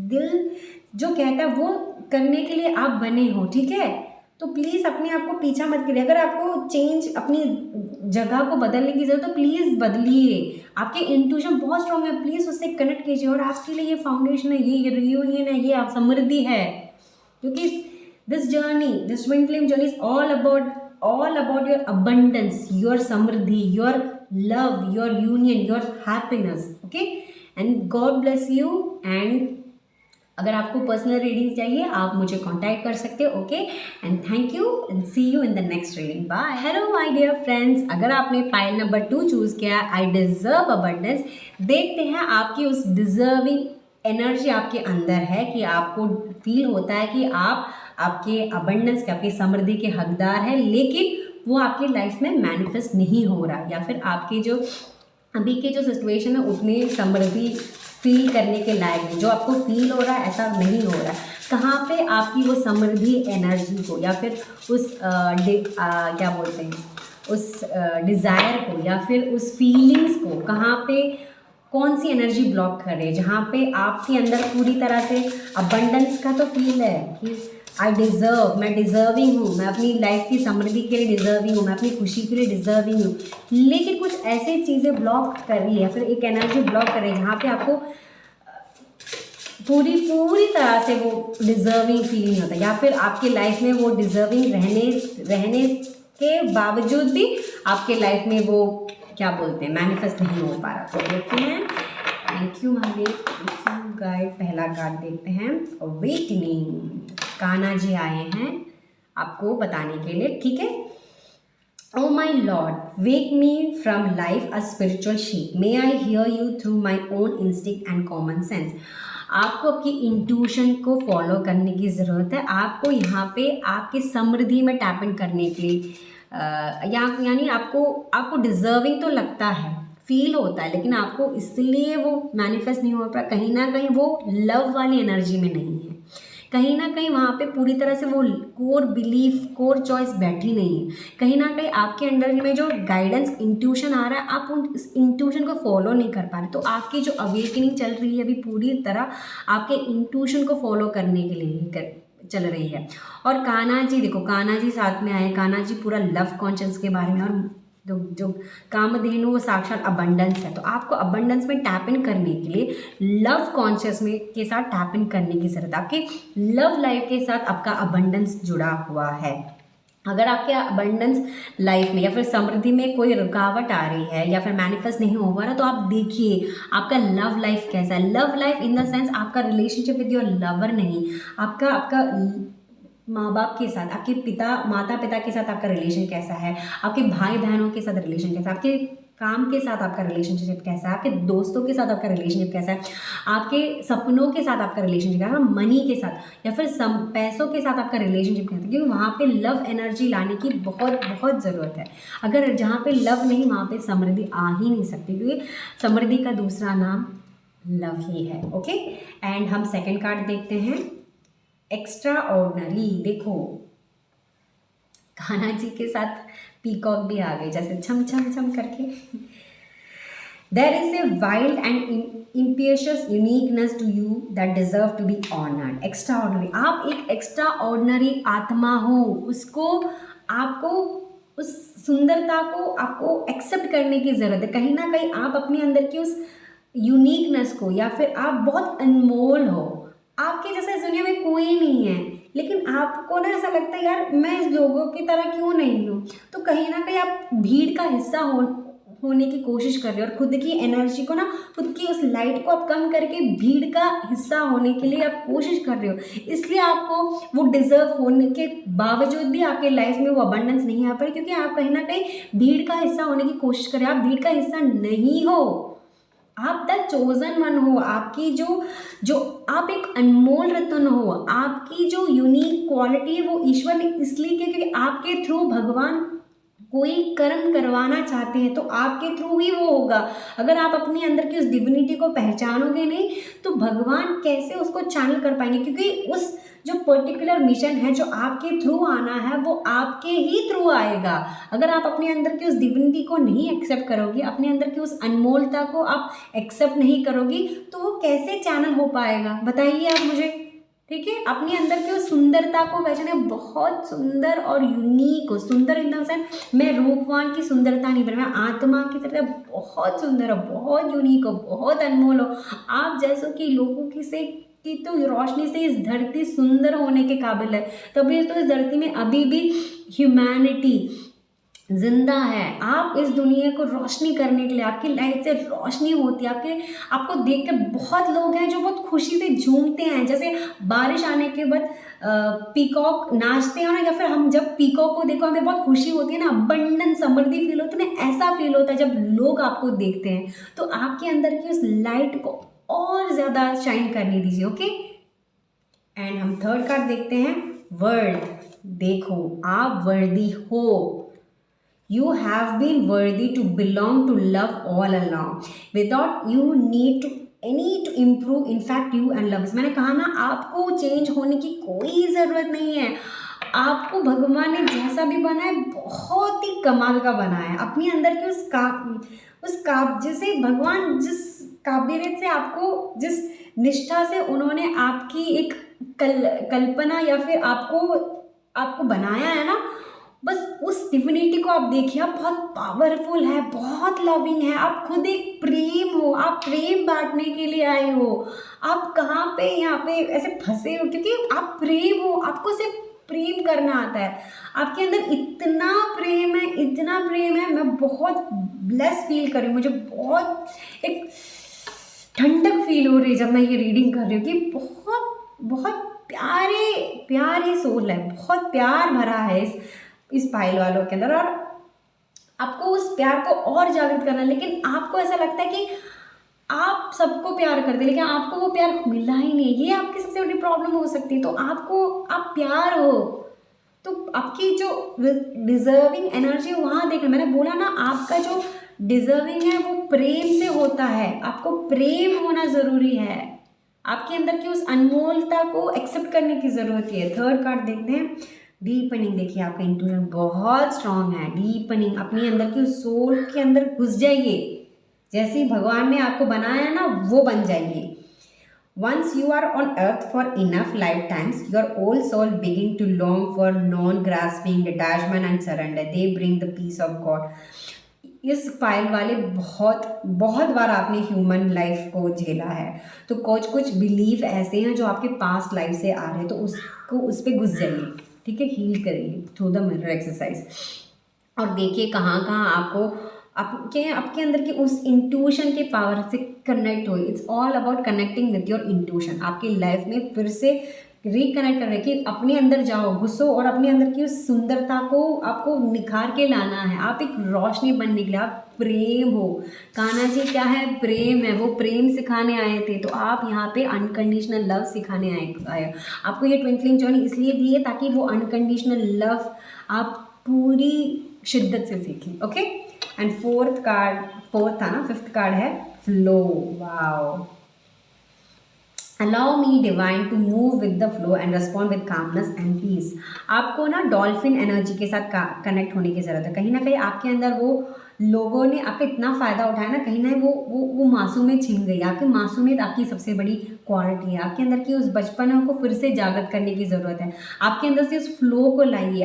दिल जो कहता है वो करने के लिए आप बने हो। ठीक है, तो प्लीज़ अपने आप को पीछा मत करिए। अगर आपको चेंज अपनी जगह को बदलने की जरूरत तो प्लीज़ बदलिए। आपके इंट्यूशन बहुत स्ट्रांग है, प्लीज़ उससे कनेक्ट कीजिए, और आपके लिए ये फाउंडेशन है, ये रियूनियन है, ये आप समृद्धि है। क्योंकि this twin flame journey is all about your abundance, your Samriddhi, your love, your union, your happiness. Okay, and God bless you. And अगर आपको पर्सनल रीडिंग चाहिए आप मुझे कांटेक्ट कर सकते हो। Okay, and thank you and see you in the next reading. Bye. Hello my dear friends, अगर आपने पाइल नंबर 2 चूज़ किया, आई डिजर्व अबंडेंस, देखते हैं आपकी उस डिजर्विंग एनर्जी आपके अंदर है कि आपको फील होता है कि आप आपके अबंडेंस के, आपकी समृद्धि के हकदार हैं, लेकिन वो आपकी लाइफ में मैनिफेस्ट नहीं हो रहा, या फिर आपके जो अभी के जो सिचुएशन है उतनी समृद्धि फील करने के लायक नहीं, जो आपको फील हो रहा है ऐसा नहीं हो रहा है। कहाँ पे आपकी वो समृद्धि एनर्जी को, या फिर उस क्या बोलते हैं, उस डिज़ायर को, या फिर उस फीलिंग्स को, कहाँ पे कौन सी एनर्जी ब्लॉक कर रही है, जहाँ पे आपके अंदर पूरी तरह से अबंडेंस का तो फील है कि आई डिज़र्व, मैं डिज़र्विंग हूँ, मैं अपनी लाइफ की समृद्धि के लिए डिज़र्विंग हूँ, मैं अपनी खुशी के लिए डिज़र्विंग हूँ, लेकिन कुछ ऐसी चीज़ें ब्लॉक कर रही है, या फिर एक एनर्जी ब्लॉक कर रही है जहाँ पे आपको पूरी तरह से वो डिज़र्विंग फील नहीं होता, या फिर आपकी लाइफ में वो डिज़र्विंग रहने के बावजूद भी आपके लाइफ में वो क्या बोलते हैं मैनिफेस्ट नहीं हो पा रहा। तो देखते हैं। Thank you Mahadev, thank you guide. पहला कार्ड देखते हैं, अवेकनिंग। कान्हा जी आए हैं आपको बताने के लिए। ठीक है, oh my lord, wake me from life a spiritual sheep, may I hear you through my own instinct and common sense. आपको आपकी इंट्यूशन को फॉलो करने की ज़रूरत है। आपको यहाँ पे आपकी समृद्धि में टैप इन करने के लिए यानी आपको डिज़र्विंग तो लगता है, फील होता है, लेकिन आपको इसलिए वो मैनिफेस्ट नहीं हो पा रहा, कहीं ना कहीं वो लव वाली एनर्जी में नहीं है, कहीं ना कहीं वहाँ पे पूरी तरह से वो कोर बिलीफ, कोर चॉइस बैठी नहीं है। कहीं ना कहीं आपके अंडर में जो गाइडेंस इंट्यूशन आ रहा है, आप उस इंट्यूशन को फॉलो नहीं कर पा रहे। तो आपकी जो अवेकनिंग चल रही है अभी पूरी तरह आपके इंट्यूशन को फॉलो करने के लिए चल रही है। और कान्हा जी देखो, कान्हा जी साथ में आए, कान्हा जी पूरा लव कॉन्शियस के बारे में, और जो कामधेनु वो साक्षात अबंडेंस है। तो आपको अबंडेंस में टैप इन करने के लिए लव कॉन्शियस में के साथ टैप इन करने की जरूरत है। आपके लव लाइफ के साथ आपका अबंडेंस जुड़ा हुआ है। अगर आपके अबंडेंस लाइफ में या फिर समृद्धि में कोई रुकावट आ रही है या फिर मैनिफेस्ट नहीं हो पा रहा, तो आप देखिए आपका लव लाइफ कैसा है। Love life in the sense आपका रिलेशनशिप विद योर लवर नहीं, आपका माँ बाप के साथ, आपके माता पिता के साथ आपका रिलेशन कैसा है, आपके भाई बहनों के साथ रिलेशन कैसा है, आपके काम के साथ आपका रिलेशनशिप कैसा है, आपके दोस्तों के साथ आपका रिलेशनशिप कैसा है, आपके सपनों के साथ आपका रिलेशनशिप कैसा है, मनी के साथ या फिर पैसों के साथ आपका रिलेशनशिप कैसा है। क्योंकि वहाँ पे लव एनर्जी लाने की बहुत बहुत ज़रूरत है। अगर जहाँ पे लव नहीं वहाँ पे समृद्धि आ ही नहीं सकती, क्योंकि समृद्धि का दूसरा नाम लव ही है। ओके, एंड हम सेकेंड कार्ड देखते हैं, एक्स्ट्रा ऑर्डिनरी। देखो कान्हा जी के साथ पीकॉक भी आ गई जैसे छम छम छम करके। There is a wild and impious uniqueness to you that deserve to be honoured. Extraordinary, आप एक एक्स्ट्रा ऑर्डनरी आत्मा हो, उसको आपको उस सुंदरता को आपको एक्सेप्ट करने की ज़रूरत है। कहीं ना कहीं आप अपने अंदर की उस यूनिकनेस को, या फिर आप बहुत अनमोल हो, आपके जैसा इस दुनिया में कोई नहीं है, लेकिन आपको ना ऐसा लगता है यार मैं इस लोगों की तरह क्यों नहीं हूँ। तो कहीं ना कहीं आप भीड़ का हिस्सा होने की कोशिश कर रहे हो, और खुद की एनर्जी को ना, खुद की उस लाइट को आप कम करके भीड़ का हिस्सा होने के लिए आप कोशिश कर रहे हो। इसलिए आपको वो डिजर्व होने के बावजूद भी आपके लाइफ में वो अबंडेंस नहीं आ पाई, क्योंकि आप कहीं ना कहीं भीड़ का हिस्सा होने की कोशिश कर रहे हो। आप भीड़ का हिस्सा नहीं हो, आप द चोजन वन हो। आपकी जो आप एक अनमोल रत्न हो। आपकी जो यूनिक क्वालिटी है वो ईश्वर ने इसलिए किया क्योंकि आपके थ्रू भगवान कोई कर्म करवाना चाहते हैं, तो आपके थ्रू ही वो होगा। अगर आप अपने अंदर की उस डिविनिटी को पहचानोगे नहीं, तो भगवान कैसे उसको चैनल कर पाएंगे, क्योंकि उस जो पर्टिकुलर मिशन है जो आपके थ्रू आना है वो आपके ही थ्रू आएगा। अगर आप अपने अंदर की उस डिविनिटी को नहीं एक्सेप्ट करोगे, अपने अंदर की उस अनमोलता को आप एक्सेप्ट नहीं करोगी, तो वो कैसे चैनल हो पाएगा, बताइए आप मुझे। ठीक है, अपने अंदर की उस सुंदरता को पहचाने। बहुत सुंदर और यूनिक हो। सुंदर इन द सेंस मैं रूपवान की सुंदरता नहीं, पर मैं आत्मा की तरह बहुत सुंदर हो, बहुत यूनिक हो, बहुत अनमोल हो। आप जैसों की लोगों की तो रोशनी से इस धरती सुंदर होने के काबिल है। तभी तो इस धरती में अभी भी ह्यूमैनिटी जिंदा है। आप इस दुनिया को रोशनी करने के लिए, आपकी लाइफ से रोशनी होती है। आपको देख के बहुत लोग हैं जो बहुत खुशी से झूमते हैं, जैसे बारिश आने के बाद पीकॉक नाचते हैं ना, या फिर हम जब पीकॉक को देखो हमें बहुत खुशी होती है ना, अबंडेंस समृद्धि फील होती है ना, ऐसा फील होता है जब लोग आपको देखते हैं। तो आपके अंदर की उस लाइट को और ज़्यादा शाइन करने दीजिए। ओके, एंड हम थर्ड कार्ड देखते हैं, वर्ल्ड। देखो आप वर्दी हो। You have been worthy to belong to love all along. Without you need to improve. In fact, you and love. मैंने कहा ना, आपको चेंज होने की कोई ज़रूरत नहीं है। आपको भगवान ने जैसा भी बनाया बहुत ही कमाल का बनाया है। अपने अंदर की जैसे भगवान जिस काबिलियत से आपको, जिस निष्ठा से उन्होंने आपकी एक कल्पना या फिर आपको बनाया है ना, बस उस डिविनिटी को आप देखिए। आप बहुत पावरफुल है, बहुत लविंग है, आप खुद एक प्रेम हो, आप प्रेम बांटने के लिए आए हो। आप कहाँ पे यहाँ पे ऐसे फंसे हो, क्योंकि आप प्रेम हो, आपको सिर्फ प्रेम करना आता है। आपके अंदर इतना प्रेम है, इतना प्रेम है। मैं बहुत ब्लेस फील कर रही हूँ, मुझे बहुत एक ठंडक फील हो रही है जब मैं ये रीडिंग कर रही हूँ कि बहुत बहुत प्यारे सोल है, बहुत प्यार भरा है इस पाइल वालों के अंदर, और आपको उस प्यार को और जागृत करना है। लेकिन आपको ऐसा लगता है कि आप सबको प्यार करते हैं, लेकिन आपको वो प्यार मिला ही नहीं। ये आपकी सबसे बड़ी प्रॉब्लम हो सकती है। तो आप प्यार हो, तो आपकी जो डिजर्विंग एनर्जी है वहाँ देखना। मैंने बोला ना, आपका जो डिजर्विंग है वो प्रेम से होता है। आपको प्रेम होना ज़रूरी है। आपके अंदर की उस अनमोलता को एक्सेप्ट करने की ज़रूरत है। थर्ड कार्ड देखते हैं, डीपनिंग। देखिए आपका इंट्यूशन बहुत स्ट्रांग है। डीपनिंग, अपने अंदर की उस सोल के अंदर घुस जाइए। जैसे ही भगवान ने आपको बनाया ना, वो बन जाइए। Once you are on earth for enough lifetimes, your whole soul begin to long for non-grasping, detachment and surrender. They bring the peace of God. इस फाइल वाले बहुत बहुत बार आपने ह्यूमन लाइफ को झेला है, तो कुछ बिलीफ ऐसे हैं जो आपके पास्ट लाइफ से आ रहे हैं, तो उस पर घुस जाइए। ठीक है, हील करिए थ्रू द मिरर एक्सरसाइज, और देखिए कहाँ कहाँ आपके अंदर की उस इंट्यूशन के पावर से कनेक्ट हो। It's all about connecting with your intuition. आपकी लाइफ में फिर से रिकनेक्ट कर रहे कि अपने अंदर जाओ, घुसो, और अपने अंदर की उस सुंदरता को आपको निखार के लाना है। आप एक रोशनी बनने के लिए, आप प्रेम हो। कान्हा जी क्या है? प्रेम है। वो प्रेम सिखाने आए थे, तो आप यहाँ पे अनकंडीशनल लव सिखाने आए। आपको ये ट्विंकलिंग जर्नी इसलिए दी है ताकि वो अनकंडीशनल लव आप पूरी शिद्दत से सीखें। ओके, एंड फोर्थ था ना, फिफ्थ कार्ड है flow. Wow, allow me divine to move with the flow and respond with calmness and peace. आपको ना डॉल्फिन एनर्जी के साथ कनेक्ट होने की ज़रूरत है। कहीं ना कहीं आपके अंदर वो लोगों ने आपका इतना फ़ायदा उठाया ना, कहीं ना वो मासूमियत छिन गई। आपकी मासूमियत आपकी सबसे बड़ी क्वालिटी है। आपके अंदर की उस बचपन को फिर से जागृत करने की ज़रूरत है। आपके अंदर से उस फ्लो को लाइए।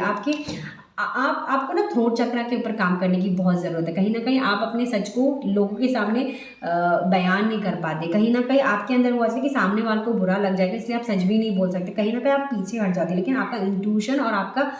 आपको ना थ्रोट चक्रा के ऊपर काम करने की बहुत ज़रूरत है। कहीं ना कहीं आप अपने सच को लोगों के सामने बयान नहीं कर पाते। कहीं ना कहीं आपके अंदर वो ऐसे कि सामने वाले को बुरा लग जाएगा, इसलिए आप सच भी नहीं बोल सकते। कहीं ना कहीं आप पीछे हट जाते हैं। लेकिन आपका इंट्यूशन और आपका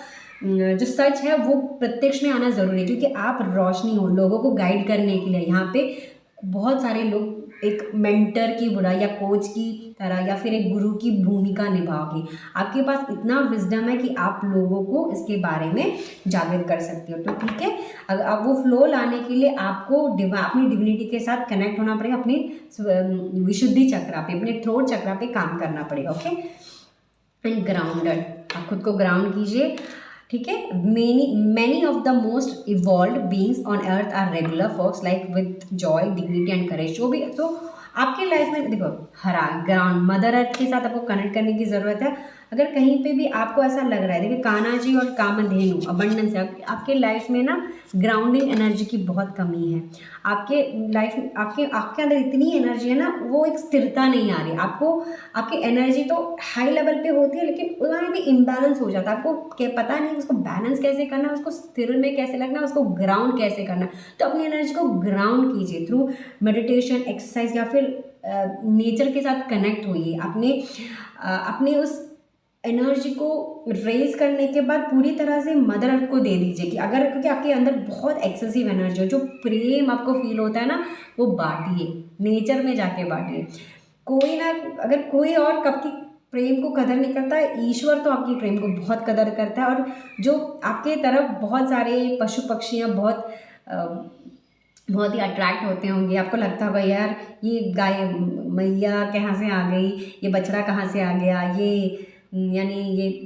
जो सच है वो प्रत्यक्ष में आना ज़रूरी है, क्योंकि आप रोशनी हो लोगों को गाइड करने के लिए। यहाँ पे बहुत सारे लोग एक मेंटर की बुरा या कोच की तरह या फिर एक गुरु की भूमिका निभाओगे। आपके पास इतना विजडम है कि आप लोगों को इसके बारे में जागृत कर सकते हो। तो ठीक है, अगर आप वो फ्लो लाने के लिए आपको अपनी डिविनिटी के साथ कनेक्ट होना पड़ेगा। अपनी विशुद्धि चक्रा पे, अपने थ्रोट चक्रा पे काम करना पड़ेगा। ओके, एंड ग्राउंडेड, आप खुद को ग्राउंड कीजिए। ठीक है, many of the most evolve beings on earth are regular folks like with joy dignity and courage. जो भी तो आपके लाइफ में देखो, हरा ग्राउंड मदर अर्थ के साथ आपको कनेक्ट करने की ज़रूरत है। अगर कहीं पे भी आपको ऐसा लग रहा है, देखिए कान्हा जी और कामधेनु अबंडेंस है, आपके लाइफ में ना ग्राउंडिंग एनर्जी की बहुत कमी है। आपके लाइफ आपके अंदर इतनी एनर्जी है ना, वो एक स्थिरता नहीं आ रही आपको। आपकी एनर्जी तो हाई लेवल पे होती है, लेकिन वहाँ भी इम्बैलेंस हो जाता है। आपको क्या पता नहीं उसको बैलेंस कैसे करना है, उसको स्थिर में कैसे लगना है, उसको ग्राउंड कैसे करना है। तो अपनी एनर्जी को ग्राउंड कीजिए थ्रू मेडिटेशन, एक्सरसाइज या फिर नेचर के साथ कनेक्ट होइए। अपने उस एनर्जी को रेज करने के बाद पूरी तरह से मदर अर्थ को दे दीजिए कि अगर, क्योंकि आपके अंदर बहुत एक्सेसिव एनर्जी हो, जो प्रेम आपको फील होता है ना, वो बांटिए, नेचर में जाके बांटिए। कोई ना, अगर कोई और आपकी प्रेम को कदर नहीं करता है, ईश्वर तो आपकी प्रेम को बहुत कदर करता है। और जो आपके तरफ बहुत सारे पशु पक्षियाँ बहुत ही अट्रैक्ट होते होंगे। आपको लगता होगा यार ये गाय मैया कहाँ से आ गई, ये बछड़ा कहाँ से आ गया, ये यानी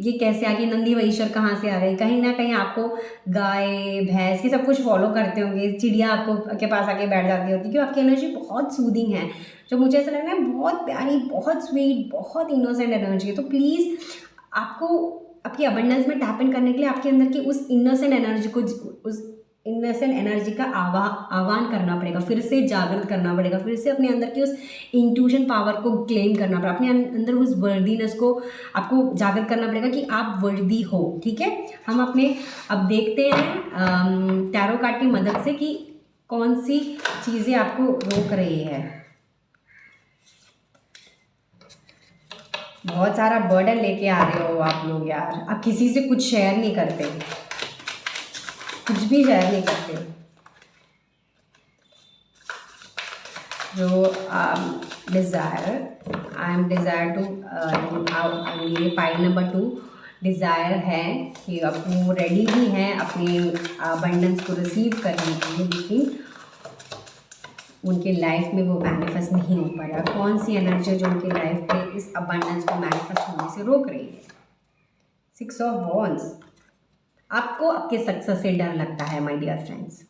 ये कैसे आ गई, नंदी व ईश्वर कहाँ से आ गई। कहीं ना कहीं आपको गाय भैंस ये सब कुछ फॉलो करते होंगे, चिड़िया आपको के पास आके बैठ जाती होती है, क्योंकि आपकी एनर्जी बहुत सूदिंग है। जो मुझे ऐसा लग रहा है बहुत प्यारी, बहुत स्वीट, बहुत इनोसेंट एनर्जी है। तो प्लीज़ आपको आपकी अबंडेंस में टैप इन करने के लिए आपके अंदर की उस इनोसेंट एनर्जी को, उस इनोसेंट एनर्जी का आह्वान करना पड़ेगा, फिर से जागृत करना पड़ेगा, फिर से अपने अंदर की उस इंट्यूशन पावर को क्लेम करना पड़ेगा, अपने अंदर उस वर्दीनेस को आपको जागृत करना पड़ेगा कि आप वर्दी हो। ठीक है, हम अपने अब देखते हैं टैरो कार्ड की मदद से कि कौन सी चीज़ें आपको रोक रही है। बहुत सारा बर्डन लेके आ रहे हो आप लोग यार, आप किसी से कुछ शेयर नहीं करते, कुछ भी शेयर नहीं करते। जो desire, I am desire to, ये पाइल नंबर 2 डिज़ायर है कि अब वो रेडी भी हैं अपने अबंडेंस को रिसीव करने के लिए, लेकिन उनके लाइफ में वो मैनिफेस्ट नहीं हो पा रहा। कौन सी एनर्जी जो उनके लाइफ पे इस अबंडेंस को मैनिफेस्ट होने से रोक रही है? 6 ऑफ वॉन्ड्स। आपको आपके सक्सेस से डर लगता है माय डियर फ्रेंड्स।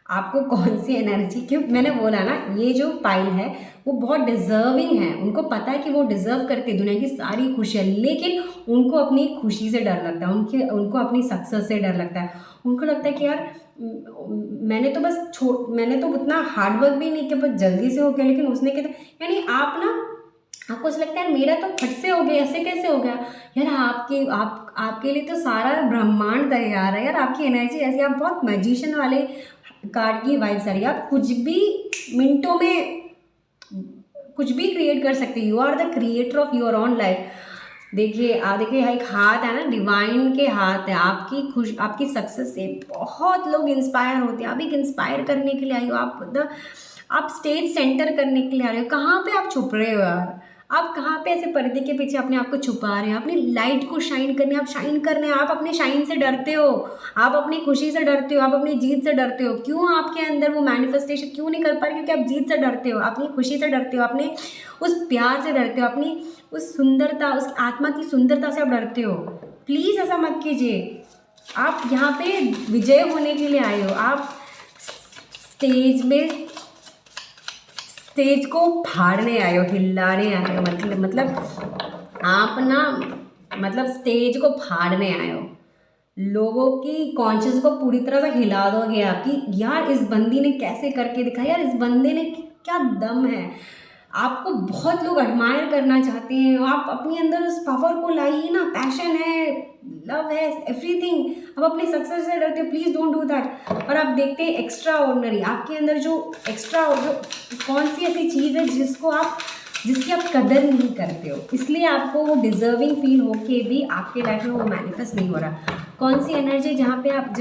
आपको कौन सी एनर्जी, क्यों मैंने बोला ना, ये जो पाइल है वो बहुत डिजर्विंग है। उनको पता है कि वो डिजर्व करते दुनिया की सारी खुशियाँ, लेकिन उनको अपनी खुशी से डर लगता है, उनको अपनी सक्सेस से डर लगता है। उनको लगता है कि यार मैंने तो उतना हार्डवर्क भी नहीं किया, बस जल्दी से हो गया, लेकिन उसने क्या, यानी आपको ऐसा लगता है मेरा तो फट से हो गया, ऐसे कैसे हो गया यार। आपके लिए तो सारा ब्रह्मांड तैयार है यार। आपकी एनर्जी ऐसी, आप बहुत मैजिशियन वाले कार्ड की वाइब्स आ रही है। आप कुछ भी मिनटों में कुछ भी क्रिएट कर सकते, you are the creator of your own life. देखिए एक हाथ है ना, डिवाइन के हाथ है। आपकी सक्सेस से बहुत लोग इंस्पायर होते हैं। आप एक इंस्पायर करने के लिए आई हो, आप स्टेज सेंटर करने के लिए आ रहे हो। कहाँ पे आप छुप रहे हो यार? आप कहाँ पे ऐसे पर्दे के पीछे अपने आप को छुपा रहे हैं? अपनी लाइट को शाइन करने, आप शाइन करने, आप अपने शाइन से डरते हो, आप अपनी खुशी से डरते हो, आप अपनी जीत से डरते हो। क्यों आपके अंदर वो मैनिफेस्टेशन क्यों नहीं कर पा रहे? क्योंकि आप जीत से डरते हो, अपनी खुशी से डरते हो, अपने उस प्यार से डरते हो, अपनी उस सुंदरता, उस आत्मा की सुंदरता से आप डरते हो। प्लीज़ ऐसा मत कीजिए। आप यहाँ पे विजय होने के लिए आए हो। आप स्टेज को फाड़ने आए हो, हिलाने आए हो, मतलब आप ना मतलब स्टेज को फाड़ने आए हो, लोगों की कॉन्शियस को पूरी तरह से हिला दोगे आप कि यार इस बंदी ने कैसे करके दिखाया, यार इस बंदे ने क्या दम है। आपको बहुत लोग एडमायर करना चाहते हैं, आप अपने अंदर उस पावर को लाइए ना, पैशन है, लव है, एवरीथिंग। अब अपने सक्सेस से डरते हो, प्लीज़ डोंट डू दैट। और आप देखते हैं एक्स्ट्रा ऑर्डिनरी, आपके अंदर जो कौन सी ऐसी चीज़ है जिसकी आप कदर नहीं करते हो, इसलिए आपको वो डिजर्विंग फील होके भी आपके लाइफ में वो मैनिफेस्ट नहीं हो रहा। कौन सी एनर्जी जहाँ पे आप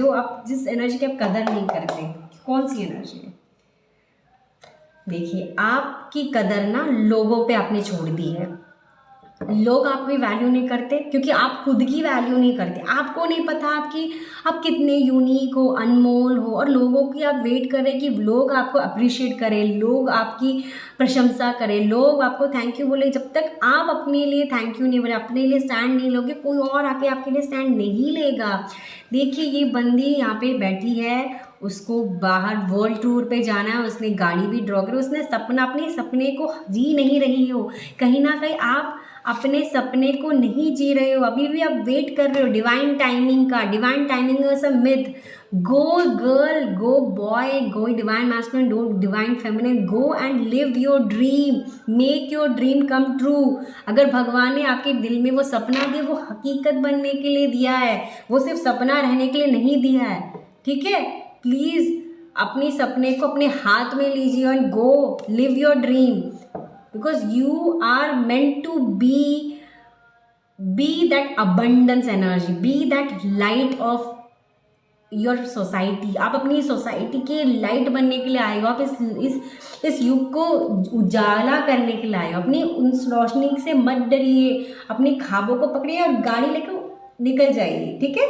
जिस एनर्जी की आप कदर नहीं करते, कौन सी एनर्जी है? देखिए, आपकी कदर ना लोगों पे आपने छोड़ दी है। लोग आपकी वैल्यू नहीं करते क्योंकि आप खुद की वैल्यू नहीं करते। आपको नहीं पता आप कितने यूनिक हो, अनमोल हो, और लोगों की आप वेट कर रहे हैं कि लोग आपको अप्रिशिएट करें, लोग आपकी प्रशंसा करें, लोग आपको थैंक यू बोले। जब तक आप अपने लिए थैंक यू नहीं बोले, अपने लिए स्टैंड नहीं लोगे, कोई और आके आपके लिए स्टैंड नहीं लेगा। देखिए, ये बंदी यहाँ पे बैठी है, उसको बाहर वर्ल्ड टूर पे जाना है, उसने गाड़ी भी ड्रॉ करी, उसने अपने सपने को जी नहीं रही हो। कहीं ना कहीं आप अपने सपने को नहीं जी रहे हो, अभी भी आप वेट कर रहे हो डिवाइन टाइमिंग का। Divine timing is a myth. Go girl, go boy, go divine masculine, go divine feminine, go and live your dream, make your dream come true. अगर भगवान ने आपके दिल में वो सपना दिया, वो हकीकत बनने के लिए दिया है, वो सिर्फ सपना रहने के लिए नहीं दिया है। ठीक है, प्लीज़ अपने सपने को अपने हाथ में लीजिए and go live your dream, because you are meant to be that abundance energy, be that light of your society। आप अपनी सोसाइटी के लाइट बनने के लिए आए हो, आप इस युग को उजाला करने के लिए आए हो। अपनी उस रोशनी से मत डरिए, अपने ख्वाबों को पकड़िए और गाड़ी लेकर निकल जाइए। ठीक है,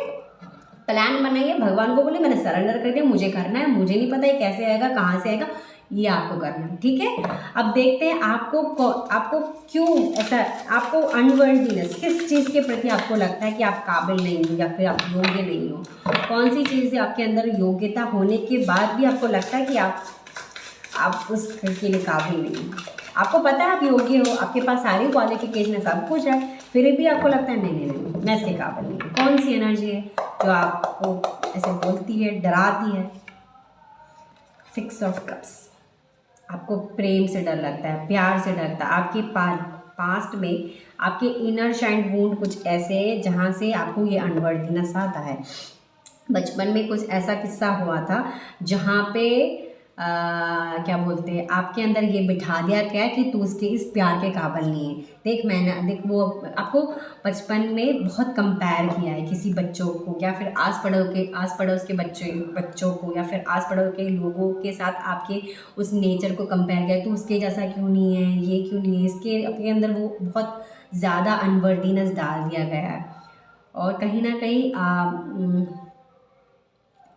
प्लान बनाइए, भगवान को बोले मैंने सरेंडर कर दिया, मुझे करना है, मुझे नहीं पता ये कैसे आएगा, कहाँ से आएगा, ये आपको करना है। ठीक है, अब देखते हैं आपको क्यों ऐसा, आपको अनवर्दीनेस किस चीज़ के प्रति आपको लगता है कि आप काबिल नहीं हो या फिर आप योग्य नहीं हो। कौन सी चीज़ है आपके अंदर योग्यता होने के बाद भी आपको लगता है कि आप उस के लिए काबिल नहीं हो। आपको पता है आप योग्य हो, आपके पास सारी क्वालिफिकेशन है, सब कुछ है, फिर भी आपको लगता है नहीं मैं इसके काबिल नहीं हूँ। कौन सी एनर्जी है जो आपको ऐसे बोलती है, डराती है? 6 ऑफ कप्स। आपको प्रेम से डर लगता है, प्यार से डरता है। आपके पास्ट में आपके इनर चाइल्ड वुंड कुछ ऐसे है जहाँ से आपको ये अनवर्दीनेस आता है। बचपन में कुछ ऐसा किस्सा हुआ था जहाँ पे क्या बोलते हैं, आपके अंदर ये बिठा दिया गया कि तू उसके इस प्यार के काबिल नहीं है। देख वो आपको बचपन में बहुत कंपेयर किया है किसी बच्चों को, या फिर आस पड़ोस के बच्चों को, या फिर आस पड़ोस के लोगों के साथ आपके उस नेचर को कंपेयर किया, तो उसके जैसा क्यों नहीं है, ये क्यों नहीं है, इसके अपने अंदर वो बहुत ज़्यादा अनवर्दीनेस डाल दिया गया है। और कहीं ना कहीं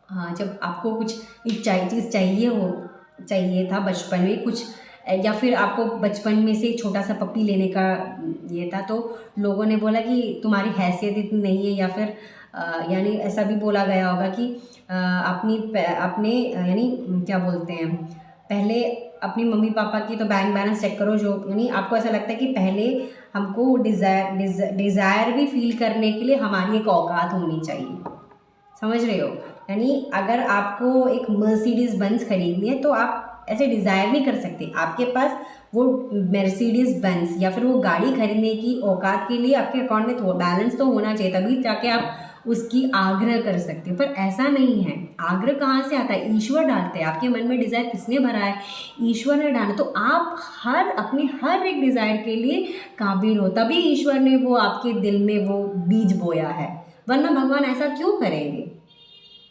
हाँ, जब आपको कुछ एक चीज़ चाहिए था बचपन में कुछ, या फिर आपको बचपन में से छोटा सा पप्पी लेने का ये था, तो लोगों ने बोला कि तुम्हारी हैसियत इतनी नहीं है, या फिर यानी ऐसा भी बोला गया होगा कि अपने यानी क्या बोलते हैं, पहले अपनी मम्मी पापा की तो बैंक बैलेंस चेक करो, जो यानी आपको ऐसा लगता है कि पहले हमको डिज़ायर भी फील करने के लिए हमारी एक औकात होनी चाहिए। समझ रहे हो? यानी अगर आपको एक मर्सिडीज़ बेंज खरीदनी है तो आप ऐसे डिज़ायर नहीं कर सकते। आपके पास वो मर्सिडीज़ बेंज या फिर वो गाड़ी खरीदने की औकात के लिए आपके अकाउंट में तो बैलेंस तो होना चाहिए, तभी जाके आप उसकी आग्रह कर सकते हो। पर ऐसा नहीं है। आग्रह कहाँ से आता है? ईश्वर डालते हैं। आपके मन में डिज़ायर किसने भरा है? ईश्वर ने डाला। तो आप अपने हर एक डिज़ायर के लिए काबिल हो, तभी ईश्वर ने वो आपके दिल में वो बीज बोया है, वरना भगवान ऐसा क्यों करेंगे?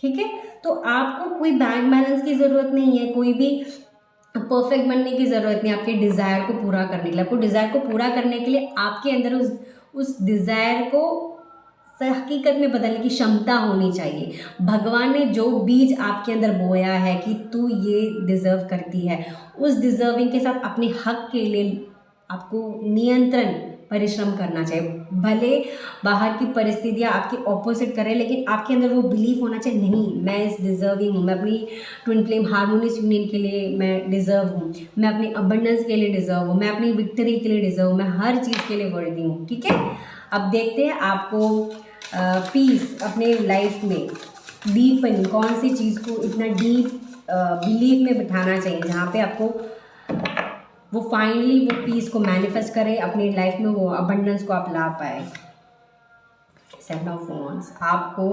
ठीक है, तो आपको कोई बैंक बैलेंस की ज़रूरत नहीं है, कोई भी परफेक्ट बनने की ज़रूरत नहीं। आपके डिज़ायर को पूरा करने के लिए, आपको डिज़ायर को पूरा करने के लिए आपके अंदर उस डिज़ायर को हकीकत में बदलने की क्षमता होनी चाहिए। भगवान ने जो बीज आपके अंदर बोया है कि तू ये डिज़र्व करती है, उस डिज़र्विंग के साथ अपने हक के लिए आपको नियंत्रण परिश्रम करना चाहिए। भले बाहर की परिस्थितियाँ आपकी ऑपोजिट करें, लेकिन आपके अंदर वो बिलीफ होना चाहिए, नहीं मैं इस डिज़र्विंग हूँ, मैं अपनी ट्विन फ्लेम हार्मोनियस यूनियन के लिए मैं डिज़र्व हूँ, मैं अपनी अबंडेंस के लिए डिज़र्व हूँ, मैं अपनी विक्ट्री के लिए डिज़र्व हूँ, मैं हर चीज़ के लिए वर्दी हूँ। ठीक है, अब देखते हैं आपको पीस अपने लाइफ में डीपन कौन सी चीज़ को इतना डीप बिलीफ में बिठाना चाहिए जहाँ पे आपको वो फाइनली वो पीस को मैनिफेस्ट करे अपनी लाइफ में, वो अबंडेंस को आप ला पाए। 7 ऑफ वांड्स, आपको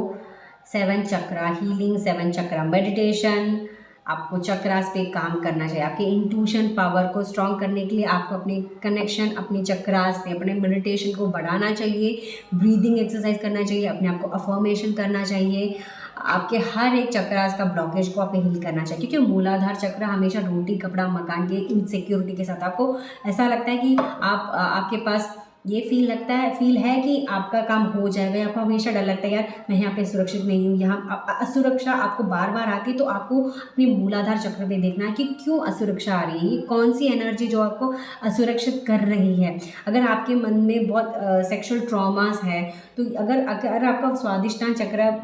7 चक्रा हीलिंग, 7 चक्रा मेडिटेशन, आपको चक्रास पे काम करना चाहिए। आपके इंट्यूशन पावर को स्ट्रॉन्ग करने के लिए आपको अपने कनेक्शन अपने चक्रास पे अपने मेडिटेशन को बढ़ाना चाहिए, ब्रीदिंग एक्सरसाइज करना चाहिए, अपने आप को अफर्मेशन करना चाहिए, आपके हर एक चक्रास का ब्लॉकेज को आपको हील करना चाहिए। क्योंकि मूलाधार चक्र हमेशा रोटी कपड़ा मकान के इनसिक्योरिटी के साथ, आपको ऐसा लगता है कि आपके पास ये फील है कि आपका काम हो जाएगा, आपको हमेशा डर लगता है यार मैं यहाँ पे सुरक्षित नहीं हूँ, यहाँ असुरक्षा आपको बार बार आती है। तो आपको अपनी मूलाधार चक्र पे देखना है कि क्यों असुरक्षा आ रही है, ये कौन सी एनर्जी जो आपको असुरक्षित कर रही है। अगर आपके मन में बहुत सेक्सुअल ट्रॉमास है, तो अगर आपका स्वादिष्टान चक्र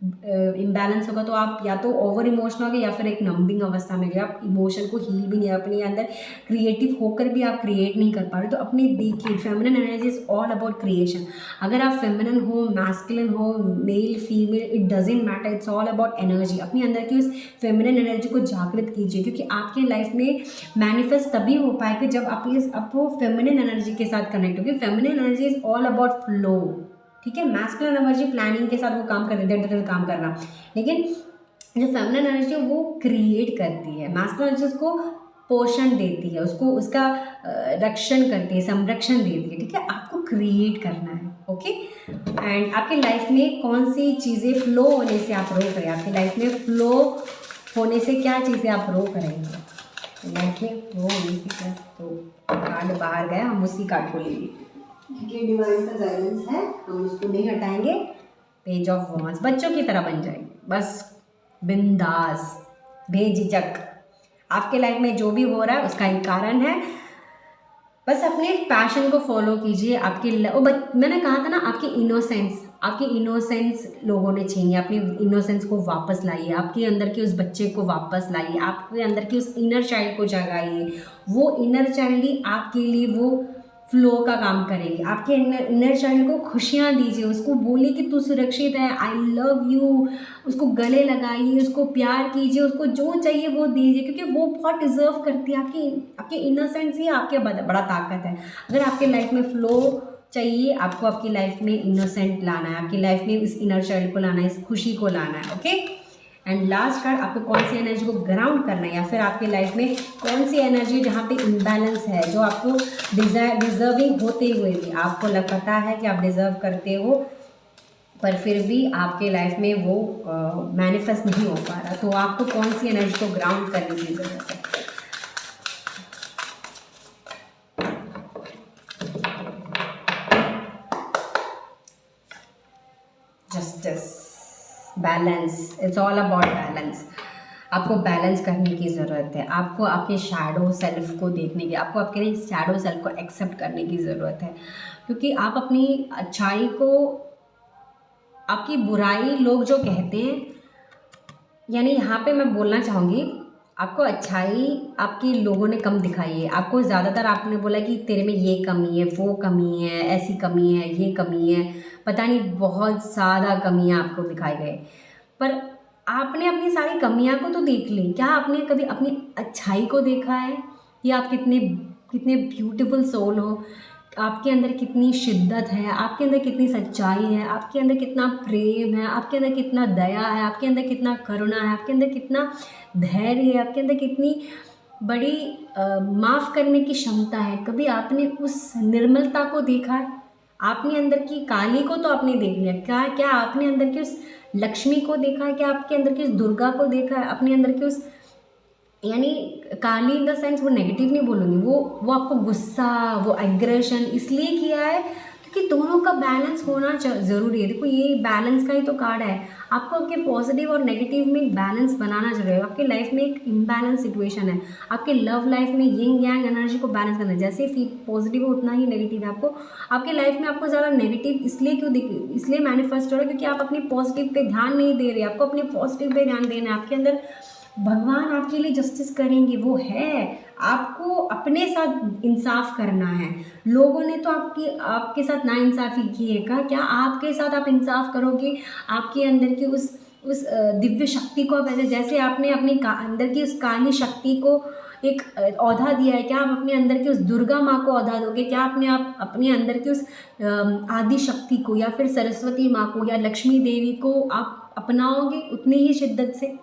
इम्बैलेंस होगा तो आप या तो ओवर इमोशनल होगे या फिर एक नंबिंग अवस्था में गए, आप इमोशन को हील भी नहीं, अपने अंदर क्रिएटिव होकर भी आप क्रिएट नहीं कर पा रहे। तो अपने देखिए feminine energy is all about creation. अगर आप फेमिनिन हो, मैस्कुलिन हो, male female, it doesn't matter, it's all about energy. अपने अंदर की उस फेमिनिन एनर्जी को जागृत कीजिए, क्योंकि आपके लाइफ में मैनिफेस्ट तभी हो पाएगा जब आप वो फेमिनिन एनर्जी के साथ कनेक्ट होगी। Feminine energy is all about flow. ठीक है, मैस्कुलिन एनर्जी प्लानिंग के साथ वो काम कर देते हैं, काम करना, लेकिन जो फेमिनिन एनर्जी है वो क्रिएट करती है। मैस्कुलिन एनर्जी उसको पोषण देती है, उसको उसका रक्षण करती है, संरक्षण देती है। ठीक है, आपको क्रिएट करना है। ओके, एंड आपकी लाइफ में कौन सी चीज़ें फ्लो होने से आप रोक रहे हैं, आपकी लाइफ में फ्लो होने से क्या चीज़ें आप रोक रहे हैं लाइफ में फ्लो होने से क्या। तो कार्ड बाहर गया, हम उसी कार्ड को ले लिए क्योंकि डिवाइन का गाइडेंस है, हम उसको नहीं हटाएंगे। पेज ऑफ वॉन्ड्स, बच्चों की तरह बन जाएंगे, बस बिंदास बेझिझक। आपके लाइफ में जो भी हो रहा है उसका ही कारण है, बस अपने पैशन को फॉलो कीजिए। मैंने कहा था ना, आपकी इनोसेंस लोगों ने छीनी, अपनी इनोसेंस को वापस लाइए, आपके अंदर के उस बच्चे को वापस लाइए, आपके अंदर के उस इनर चाइल्ड को जगाइए। वो इनर चाइल्ड ही आपके लिए वो फ्लो का काम करेगी। आपके इनर चाइल्ड को खुशियाँ दीजिए, उसको बोलिए कि तू सुरक्षित है, आई लव यू, उसको गले लगाइए, उसको प्यार कीजिए, उसको जो चाहिए वो दीजिए, क्योंकि वो बहुत डिज़र्व करती है। आपके इनोसेंस ही आपके बड़ा ताकत है। अगर आपके लाइफ में फ्लो चाहिए, आपको आपकी लाइफ में इनोसेंट लाना है, आपकी लाइफ में इस इनर चाइल्ड को लाना है, इस खुशी को लाना है। ओके, एंड लास्ट कार्ड, आपको कौन सी एनर्जी को ग्राउंड करना है, या फिर आपकी लाइफ में कौन सी एनर्जी जहाँ पे इम्बैलेंस है, जो आपको डिजर्विंग होते हुए भी आपको पता है कि आप डिज़र्व करते हो, पर फिर भी आपके लाइफ में वो मैनिफेस्ट नहीं हो पा रहा, तो आपको कौन सी एनर्जी को ग्राउंड करने की ज़रूरत है। Justice, balance, it's all about balance. आपको बैलेंस करने की ज़रूरत है, आपको आपके शैडो सेल्फ को देखने की, आपको आपके शैडो सेल्फ को एक्सेप्ट करने की ज़रूरत है, क्योंकि आप अपनी अच्छाई को, आपकी बुराई लोग जो कहते हैं, यानी यहाँ पे मैं बोलना चाहूँगी, आपको अच्छाई आपकी लोगों ने कम दिखाई है। आपको ज़्यादातर आपने बोला कि तेरे में ये कमी है, वो कमी है, ऐसी कमी है, ये कमी है, पता नहीं बहुत ज़्यादा कमियां आपको दिखाई गए, पर आपने अपनी सारी कमियां को तो देख ली, क्या आपने कभी अपनी अच्छाई को देखा है कि आप कितने ब्यूटीफुल सोल हो, आपके अंदर कितनी शिद्दत है, आपके अंदर कितनी सच्चाई है, आपके अंदर कितना प्रेम है, आपके अंदर कितना दया है, आपके अंदर कितना करुणा है, आपके अंदर कितना धैर्य है, आपके अंदर कितनी बड़ी माफ़ करने की क्षमता है। कभी आपने उस निर्मलता को देखा है? आपने अंदर की काली को तो आपने देख लिया, क्या आपने अंदर की उस लक्ष्मी को देखा है? क्या आपके अंदर की उस दुर्गा को देखा है? अपने अंदर की उस, यानी काली इन द सेंस, वो नेगेटिव नहीं बोलूँगी, वो आपको गुस्सा, वो एग्रेशन इसलिए किया है क्योंकि कि दोनों का बैलेंस होना ज़रूरी है। देखो ये बैलेंस का ही तो कार्ड है, आपको आपके पॉजिटिव और नेगेटिव में एक बैलेंस बनाना जरूरी है। आपके लाइफ में एक इम्बैलेंस सिचुएशन है, आपके लव लाइफ में यिंग यांग एनर्जी को बैलेंस करना है। जैसे पॉजिटिव है उतना ही नेगेटिव है। आपको आपके लाइफ में आपको ज़्यादा नेगेटिव इसलिए मैनिफेस्ट हो रहा है क्योंकि आप अपने पॉजिटिव पे ध्यान नहीं दे रहे। आपको अपने पॉजिटिव पे ध्यान देना है। आपके अंदर भगवान आपके लिए जस्टिस करेंगे, वो है। आपको अपने साथ इंसाफ करना है। लोगों ने तो आपके साथ नाइंसाफ़ी की है, क्या आपके साथ आप इंसाफ करोगे? आपके अंदर की उस दिव्य शक्ति को आप जैसे आपने अपने अंदर की उस काली शक्ति को एक औधा दिया है, क्या आप अपने अंदर की उस दुर्गा माँ को औधा दोगे? क्या आप अपने अंदर की उस आदि शक्ति को या फिर सरस्वती माँ को या लक्ष्मी देवी को आप अपनाओगे उतनी ही शिद्दत से?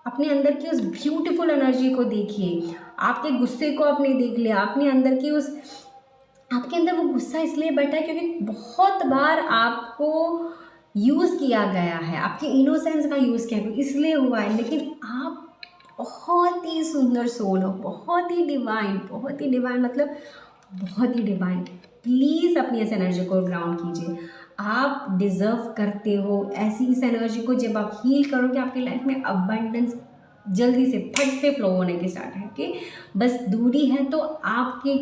अपने अंदर की उस ब्यूटीफुल एनर्जी को देखिए। आपके गुस्से को आपने देख लिया, आपने अंदर की उस आपके अंदर वो गुस्सा इसलिए बैठा है क्योंकि बहुत बार आपको यूज़ किया गया है, आपके इनोसेंस का यूज़ किया गया इसलिए हुआ है। लेकिन आप बहुत ही सुंदर सोल हो, बहुत ही डिवाइन मतलब बहुत ही डिवाइन। प्लीज़ अपनी इस एनर्जी को ग्राउंड कीजिए। आप डिज़र्व करते हो ऐसी इस एनर्जी को। जब आप हील करोगे आपकी लाइफ में अबंडेंस जल्दी से फट से फ्लो होने के स्टार्ट है कि बस दूरी है तो आपके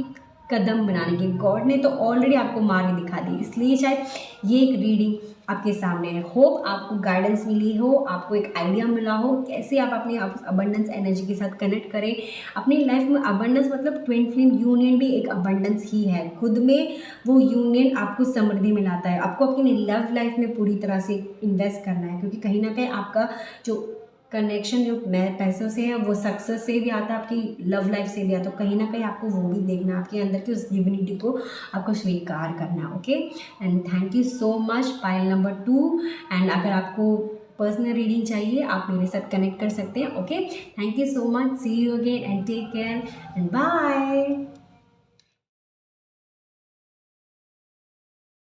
कदम बनाने की। गॉड ने तो ऑलरेडी आपको मार्ग दिखा दी, इसलिए शायद ये एक रीडिंग आपके सामने है। होप आपको गाइडेंस मिली हो, आपको एक आइडिया मिला हो कैसे आप अपने अबंडेंस एनर्जी के साथ कनेक्ट करें अपनी लाइफ में। अबंडेंस मतलब ट्विन फ्लेम यूनियन भी एक अबंडेंस ही है। खुद में वो यूनियन आपको समृद्धि में लाता है। आपको अपनी लव लाइफ में पूरी तरह से इन्वेस्ट करना है क्योंकि कहीं ना कहीं आपका जो कनेक्शन जो पैसों से है वो सक्सेस से भी आता है, आपकी लव लाइफ से भी आता है। तो कहीं ना कहीं आपको वो भी देखना, आपके अंदर की उस डिविनिटी को आपको स्वीकार करना। Okay, and thank you so much. Pile number 2। And अगर आपको पर्सनल रीडिंग चाहिए आप मेरे साथ कनेक्ट कर सकते हैं। Okay, thank you so much. See you again and take care and bye.